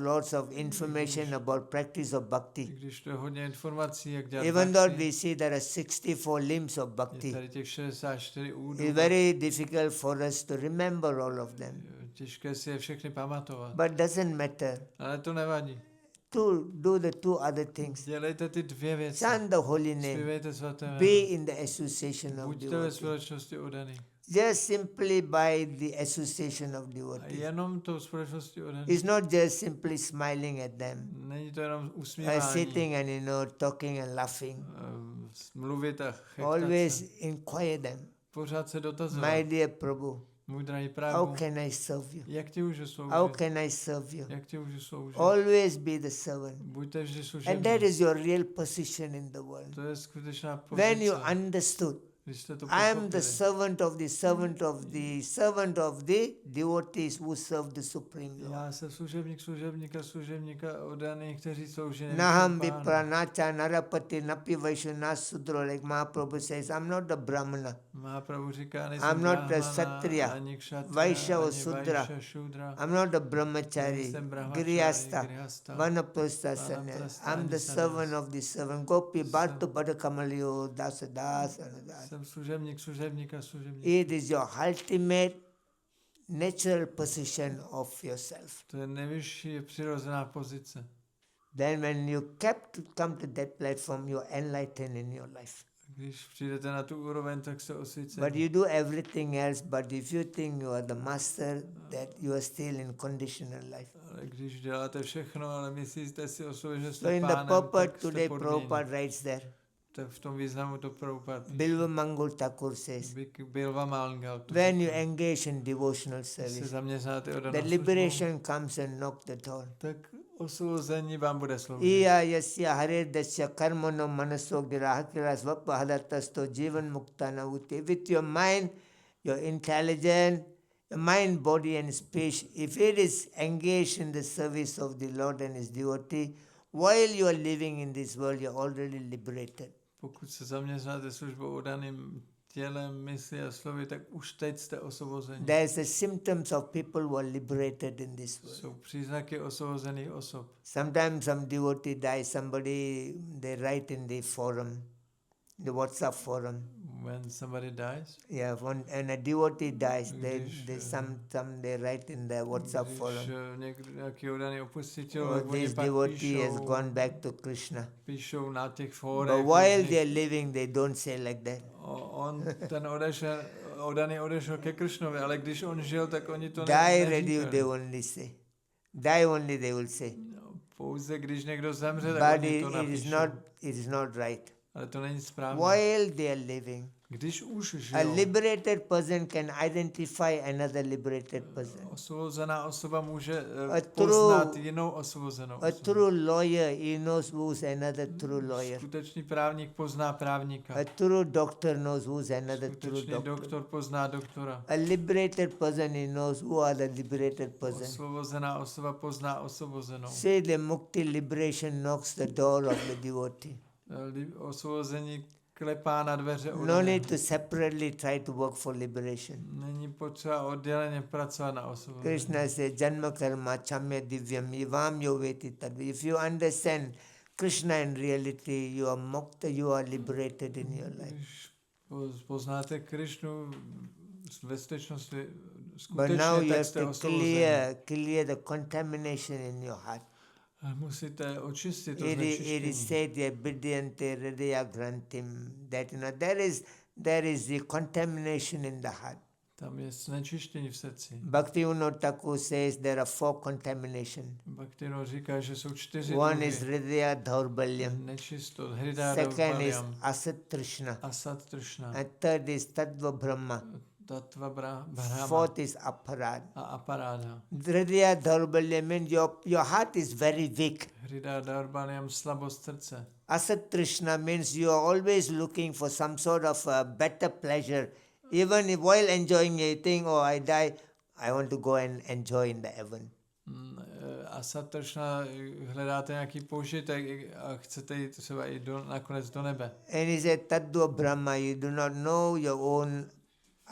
lots of information about practice of I bhakti, když to je hodně informací, jak dělat even though bhakti, we see there are 64 limbs of je bhakti, tady těch 64 údů, it's very difficult for us to remember all of them. těžké si je všechny pamatovat. But doesn't matter. Ale to nevadí. To do the two other things. Dělejte ty dvě věci. Chant the holy name. Zpívejte svaté Be jméno. in the association of Buďte ve devotees. společnosti oddaných. Just simply by the association of A devotees. jenom tou společnosti oddaných. It's not just simply smiling at them, Není to jenom usmívání. sitting and talking and laughing. Mluvit a chechtat Always se. inquire them. Pořád se dotazovat. My dear Prabhu, Můj drahý how Právu, can I serve you? jak ti můžu How sloužit? can I serve you? Jak ti můžu sloužit? Always be the servant. Buďte vždy And that služební. is your real position in the world. To je skutečná When you pozice. understood, Když jste to I am the pochopili. servant of the devotees who serve the Supreme Lord. Já jsem služebníka oddaných, kteří slouží Naham nejvyššímu Pánu. vipranacha narapati napi vaishuna sudro, like Mahaprabhu says, I'm not the Brahmana. Mahaprabhu říká, nejsem I'm not a brahmana, Kshatriya, ani kšatra, Vaishya or ani Sudra. Vaishya, Shudra. I'm not a brahmachari, Nejsem brahmachari, grihasta, grihasta, vanaprastha sannyas. vanaprastha I'm the ani servant sannyas. of the servant. Gopi bhattu padakamalyo dasa dasa dasa. Jsem služebník. It is your ultimate natural position of yourself. To je nejvyšší přirozená pozice. Then when you come to that platform, you're enlightened in your life. Když přijdete na tu úroveň, tak se But osvícení. you do everything else, but if you think you are the master, that you are still in conditional life. Ale když děláte všechno, ale myslíte si o sobě, že So jste in the pánem, purport tak jste today, podmíněni. Prabhupada writes there, V tom významu to Prabhupada píše. Bilva Mangul Thakur says, Bilva Mangal. to when you říká. engage in devotional Když se service, zaměřáte o the danou službu, liberation comes and knock the door. tak osvobození vám bude sloužit. Iya yasya hare dasya karmano manaso girahakira svapahadatasto jivan muktana uti. With your mind, your intelligence, your mind, body and speech, if it is engaged in the service of the Lord and His devotee, while you are living in this world, you are already liberated. Pokud se zaměřáte službou oddaným tělem, myslí a slovy, tak už teď jste osvobozeni. There is the symptoms of people who are liberated in this world. Jsou příznaky osvobozených osob. Sometimes some devotee dies, somebody, they write in the forum, the WhatsApp forum. When somebody dies, Yeah, when a devotee dies, they Když, they write in the WhatsApp forum. nějaký oddaný opustitel, Oh, tak oni this pak devotee has gone back to Krishna. píšou na těch But fórech. while they are living, they don't say like that. Ten oddaný odešel ke Kršnovi, ale když on žil, tak oni to Die ready, neříkali. they only say. Die only, they will say. Pouze když někdo zemře, tak But oni to napíšou. it is not right. Ale to není správně. While they are living, Když už a žijou, liberated person can identify another liberated person. osvobozená osoba může A poznat jinou osvobozenou A osobu. true lawyer, he knows who's another true lawyer. Skutečný právník pozná právníka. A true doctor knows who's another true Skutečný doctor. doktor pozná doktora. A liberated person, he knows who are the liberated person. Osvobozená osoba pozná osvobozenou. Say the mukti liberation knocks the door of the devotee. Osvobození klepá na dveře No oddané. need to separately try to work for liberation. Není potřeba odděleně pracovat na osvobození. Krishna says, Janma karma chamya divyam yivam yoveti tadva. If you understand Krishna in reality, you are mukta, you are liberated in your life. Když poznáte Krišnu ve skutečnosti, But now skutečně, you tak have jste to osvobození. clear the contamination in your heart. Ale musíte očistit to It is znečištění. said, Bidhyante hridaya granthim, that there is the contamination in the heart. Tam je znečištění v srdci. Bhakti Thakur says there are 4 contamination. Bhakti říká, že jsou 4 One is druhy. hridaya dhaurbalyam. Nečistot, hridá Second is daupalyam, asat trishna. asat tršna, And third is tattva brahma. tattva brahma Fourth is aparad. a aparáda. Hridaya dhaurbalyam means your heart is very weak. Hridá daupalyam, slabost srdce. Asat trishna means you are always looking for some sort of a better pleasure. Even if while enjoying it, you think, oh, I die, I want to go and enjoy in the heaven. Asat tršna, hledáte nějaký požitek a chcete jít třeba i nakonec do nebe. And he said, tattva brahma, you do not know your own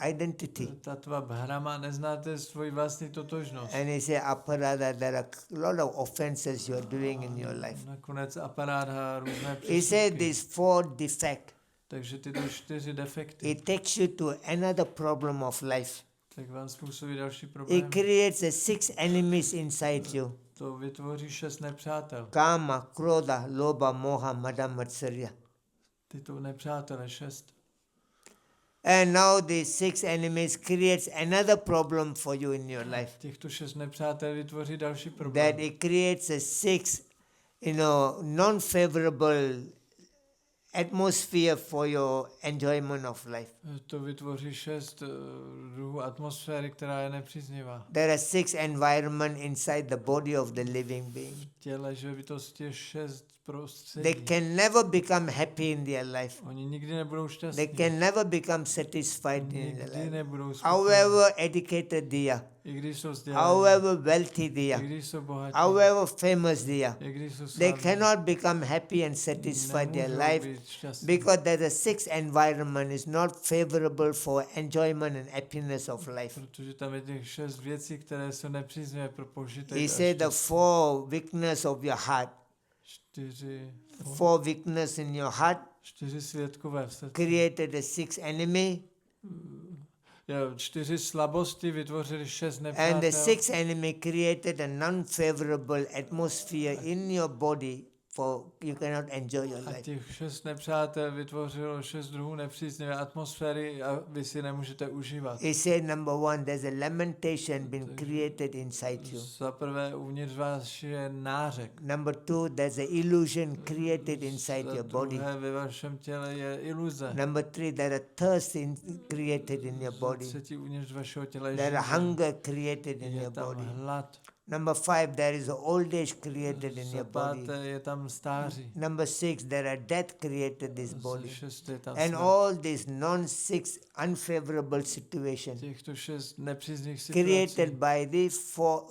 identity. Tattva brahma, neznáte svoji vlastní totožnost. And he said, aparada, there are a lot of offenses you are doing in your life. Nakonec aparáda, různé He said přestupky. these 4 defects. Takže tyto 4 defekty, It takes you to another problem of life. tak vám způsobí další problém. It creates a 6 enemies inside you. To vytvoří 6 nepřátel. Kama, krodha, lobha, moha, mada, matsarya. Tyto nepřátelé 6. And now these 6 enemies creates another problem for you in your life. Těchto 6 nepřátel vytvoří další That problém. it creates a 6, non-favorable atmosphere for your enjoyment of life. To vytvoří 6 druhů atmosféry, která je nepříznivá. There are 6 environment inside the body of the living being. V těle, že vytvoří 6 They prostředí. can never become happy in their life. Oni nikdy nebudou They šťastní. can never become satisfied in their Nikdy life. nebudou spokojení. However educated they are, I když jsou vzdělaní, however wealthy they i are, když jsou bohatí, however famous they are, i když jsou they slavní, cannot become happy and satisfied their nemůžou life být šťastní. because the 6 environment is not favorable for enjoyment and happiness of life. Protože tam je těch 6 věcí, které jsou nepříznivé pro požitek. He a said the štěstí. 4 weakness of your heart, 4 weakness in your heart 4 svědkové v srdci. created a 6 enemy, 4 slabosti vytvořily 6 and the nepřátel. 6 enemy created a non-favorable atmosphere in your body for you cannot enjoy your A life. těch 6 nepřátel vytvořilo 6 druhů nepříznivé atmosféry a vy si nemůžete užívat. He said number 1, there's a lamentation been created inside you. Za prvé uvnitř vás je nářek. Number 2, there's an illusion created inside Za your body. druhé ve vašem těle je iluze. Number 3, there are thirst created in your Za body. třetí uvnitř vašeho těla je There are žízeň. hunger created in Je your tam body. hlad. Number 5, there is a old age created in Za your body. páté je tam stáří. Number 6, there are death created this Za body. šesté je tam And smrt. all these non-6 unfavorable situations Těchto 6 nepříznivých created situací by these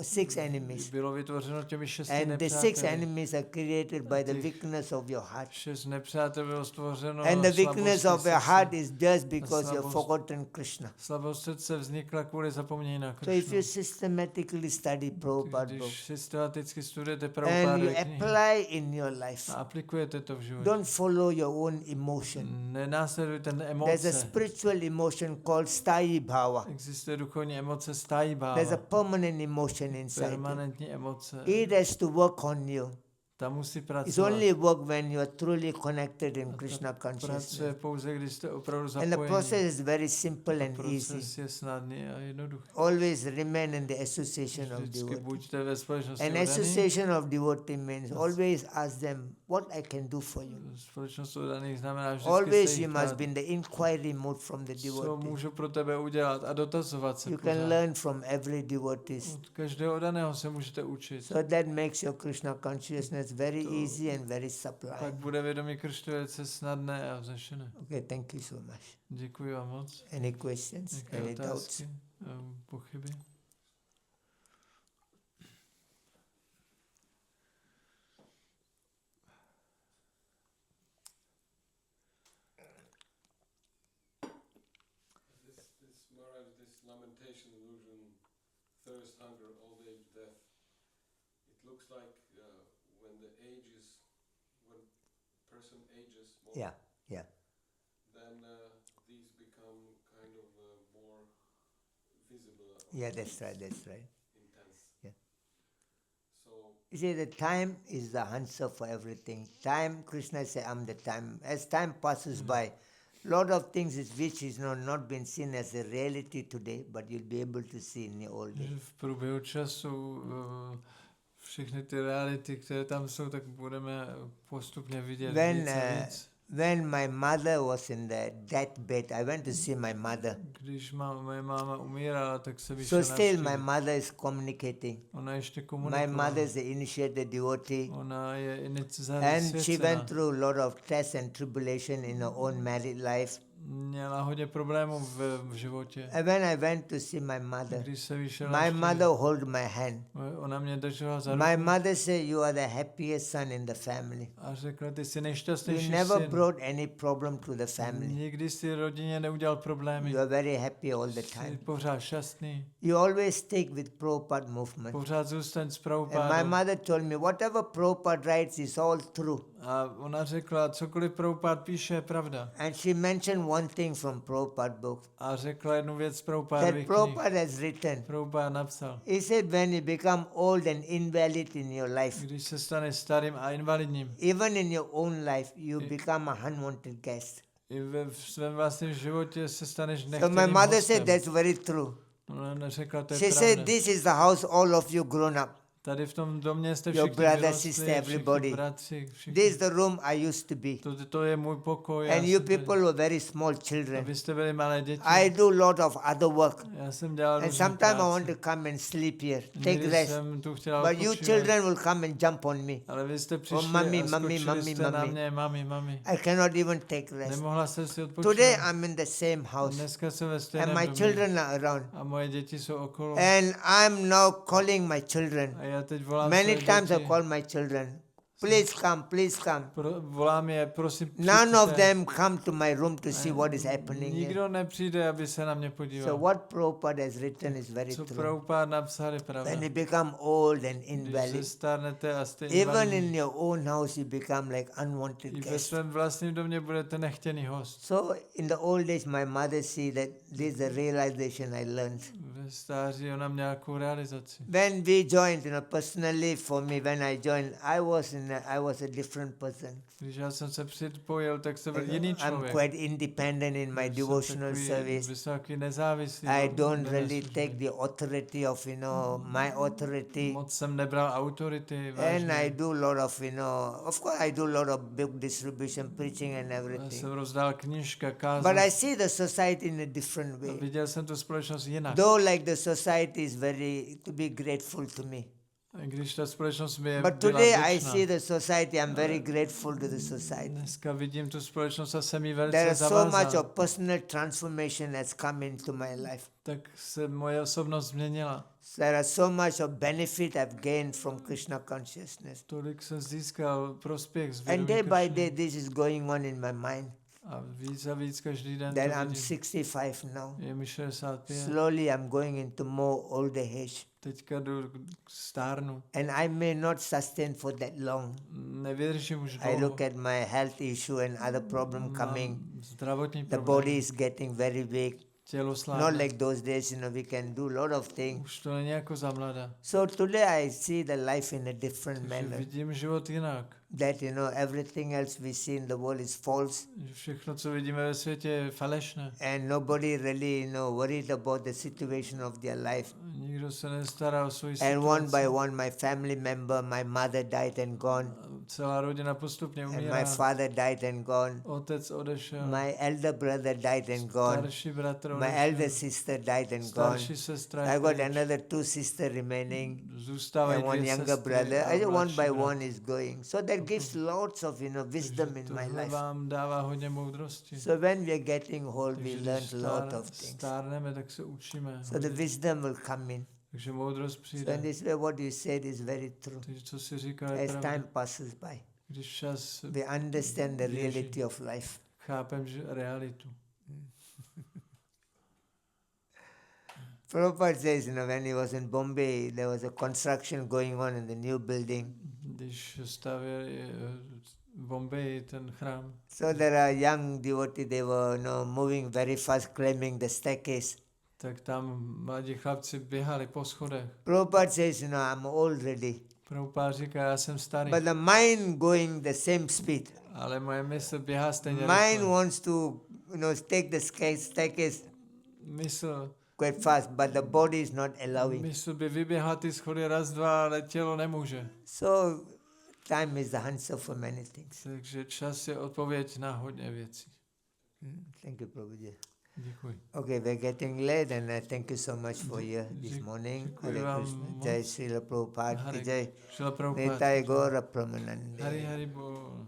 6 enemies. bylo vytvořeno těmi 6 And the 6 nepřáteli. enemies are created by the weakness of your heart. 6 nepřátel bylo stvořeno And the weakness of your heart srdce. is just because you have slabost- forgotten Krishna. Slabost srdce vznikla kvůli zapomnění na So if you Krishnu. systematically study Prabhupada Prabhupada book, když systematicky studujete and Prabhupádovy you knihy apply in your life, a aplikujete to v životě, don't follow your own emotion. nenásledujte There's a emoce. spiritual emotion called Sthayi Bhava. Existuje duchovní emoce Sthayi There's a Bhava, permanent emotion inside you. permanentní emoce. It has to work on you. Ta musí It's pracovat. only work when you are truly connected in A Krishna ta pracuje consciousness. pouze, když jste opravdu And the zapojení. process is very simple A and easy. proces je snadný a jednoduchý. Always remain in the association of Vždycky devotees. buďte ve společnosti An oddaných. association of devotees means always ask them what I can do for you. Společnost oddaných znamená vždycky Always se you jich must ptát, be in the inquiry mode from the co devotee. můžu pro tebe udělat a dotazovat se You can pořád. learn from every devotees. Od každého oddaného se můžete učit. So that makes your Krishna consciousness very easy and very Pak sublime. bude vědomí Kršny velice snadné a vznešené. Okay, thank you so much. Děkuji vám moc. Any questions? Jaké Any doubts? otázky? Pochyby? This Maharaj, this lamentation, illusion, thirst, hunger, old age, death. It looks like when the age is, when person ages more, Yeah, yeah. then these become kind of more visible, Yeah, that's right, that's right. intense. Yeah. So You see, the time is the answer for everything. Time, Krishna said, I'm the time. As time passes by, lot of things is which is not been seen as a reality today, but you'll be able to see in your old Že age. v průběhu času všechny ty reality, které tam jsou, tak budeme postupně vidět víc a víc. When my mother was in the deathbed, I went to see my mother. Když moje máma umírala, tak se vyšla So still my navštívit. mother is communicating. Ona ještě My komunikovala. mother is the initiated devotee. Ona je And she zasvěcená. went through a lot of tests and tribulation in her own married life. Měla hodně problémů v životě. And when I went to see my mother, Když se vyšel my mother held my hand. ona mě držela za My ruku mother said, you are the happiest son in the family. a řekla, ty jsi You nejšťastnější never syn. brought any problem to the family. Nikdy si rodině neudělal problémy. You are very happy all the Jsi time. pořád šťastný. You always stick with Prabhupada movement. Pořád zůstaň s And my Prabhupádou. mother told me, whatever Prabhupada writes is all true. A ona řekla, cokoliv Prabhupád píše, je pravda. And she mentioned one thing from Prabhupada book. A řekla jednu věc z That Prabhupádových knih. Prabhupada has written. Prabhupád napsal, He said when you become old and invalid in your life, když se stane starým a invalidním, even in your own life, you become a unwanted guest. i ve svém vlastním životě se staneš So nechtěným my mother said hostem. that's very true. Ona neřekla, to je She pravda. said this is the house all of you grown up. Tady v tom domě jste Your všichni brother, vyrostli, sister, everybody. všichni bratři, všichni. This is the room I used to be. To je můj pokoj. And já you jsem tady- people were very small a children. vy jste byli malé děti. I do a lot of other work. Já jsem dělal And různé sometimes I want práce. to come and sleep here, take Někdy rest. jsem tu chtěla But you odpočívat. children will come and jump on me. Ale vy jste přišli mami, a mami, skočili mami, jste na mami. mě, mami. I cannot even take rest. Nemohla jsem si odpočinout. Today I'm in the same house Dneska jsem ve and stejném my domě. children are around. A moje děti jsou okolo. And I'm now calling my children. A já teď volám Many své times I děti. call my children. Please come, please come. Volám je, prosím, None of přijďte. them come to my room to see what is happening here. Nikdo nepřijde, aby se na mě podíval. So what Prabhupada has written is very Co true. Prabhupád napsal je pravda. When you become old and Když se invalid, starnete a jste even invalidní, in your own house you become like unwanted i ve guest. svém vlastním domě budete nechtěný host. So in the old days my mother see that this is the realization I learned. Ve stáří ona měla nějakou realizaci. When we joined, personally for me, when I joined, I was a different person. Když já jsem se připojil, tak jsem byl You jiný know, I'm člověk. quite independent in my Jsem devotional takový service. vysoký nezávislý. I no, don't really nezávislý. take the authority of, my authority. Moc jsem nebral autority, And vážně. I do a lot of, of course I do a lot of book distribution, preaching and Já everything. jsem rozdal knížka, But kázal. I see the society in a different A way. viděl jsem tu společnost jinak. Though like the society is very, to be grateful to me. I když ta společnost mi je But byla today I vděčná. see the society, I'm very grateful to the society. Dneska vidím tu společnost a jsem jí There velice is so much zavázán. of personal transformation has come into my life. Tak se moje osobnost změnila. There is so much of benefit I've gained from Krishna consciousness. Tolik jsem získal prospěch z And vědomí day by Kršny. day this is going on in my mind. A víc každý den Then to I'm vidím. 65 now. Je mi 65. Slowly I'm going into more older age. Teďka stárnu. And I may not sustain for that long. Nevydržím už I dlouho. look at my health issue and other problem coming. Mám zdravotní The problém. body is getting very big. Tělo Not slábne. like those days, we can do a lot of things. Už to není jako za mlada. So today I see the life in a different Takže manner. vidím život jinak. That, everything else we see in the world is false. Že všechno, co vidíme ve světě, je falešné. And nobody really, worried about the situation of their life. Nikdo se nestará o svoji And one by situaci. one, my family member, my mother died and gone. Celá rodina postupně And umírá. my father died and gone. Otec odešel. My elder brother died and gone. Starší bratr My odešel. elder sister died and gone. Starší sestra I je got pryč. another 2 sisters remaining. Zůstávají And one dvě younger sestry brother. a I one mladší by bratr. one is going. So that gives lots of wisdom in my Tohle life. vám dává hodně moudrosti. So when we are getting old, we Takže learn když a lot of things. stárneme, tak se učíme. So the wisdom will come in. Takže moudrost So in přijde. this way, what you said is very true. Takže co si říká, je As time pravda. passes by, Když čas we understand the reality of life. chápem že realitu. Prabhupada says, when he was in Bombay, there was a construction going on in the new building. Když stavěli v Bombeji ten chrám, So there are young devotees, they were moving very fast, climbing the staircase. tak tam mladí chlapci běhali po schodech. Prabhupada says, I'm already. Prabhupád říká, já jsem starý, But the mind going the same speed. ale moje mysl běhá stejně Mind rychle. wants to, take the staircase Mysl quite fast, but the body is not allowing. Mysl by vyběhla ty schody raz, dva, ale tělo nemůže. So time is the answer for many things. Takže čas je odpověď na hodně věcí. Thank you, Prabhuji. Děkuji. Okay, we're getting late, and thank you so much for here this morning. Děkuji Hare vám Krishna. moc. Jai Srila Prabhupada ki Hare jai. Šrila Prabhupada. Nitai Gaura Pramanande. Hari Hari Bol.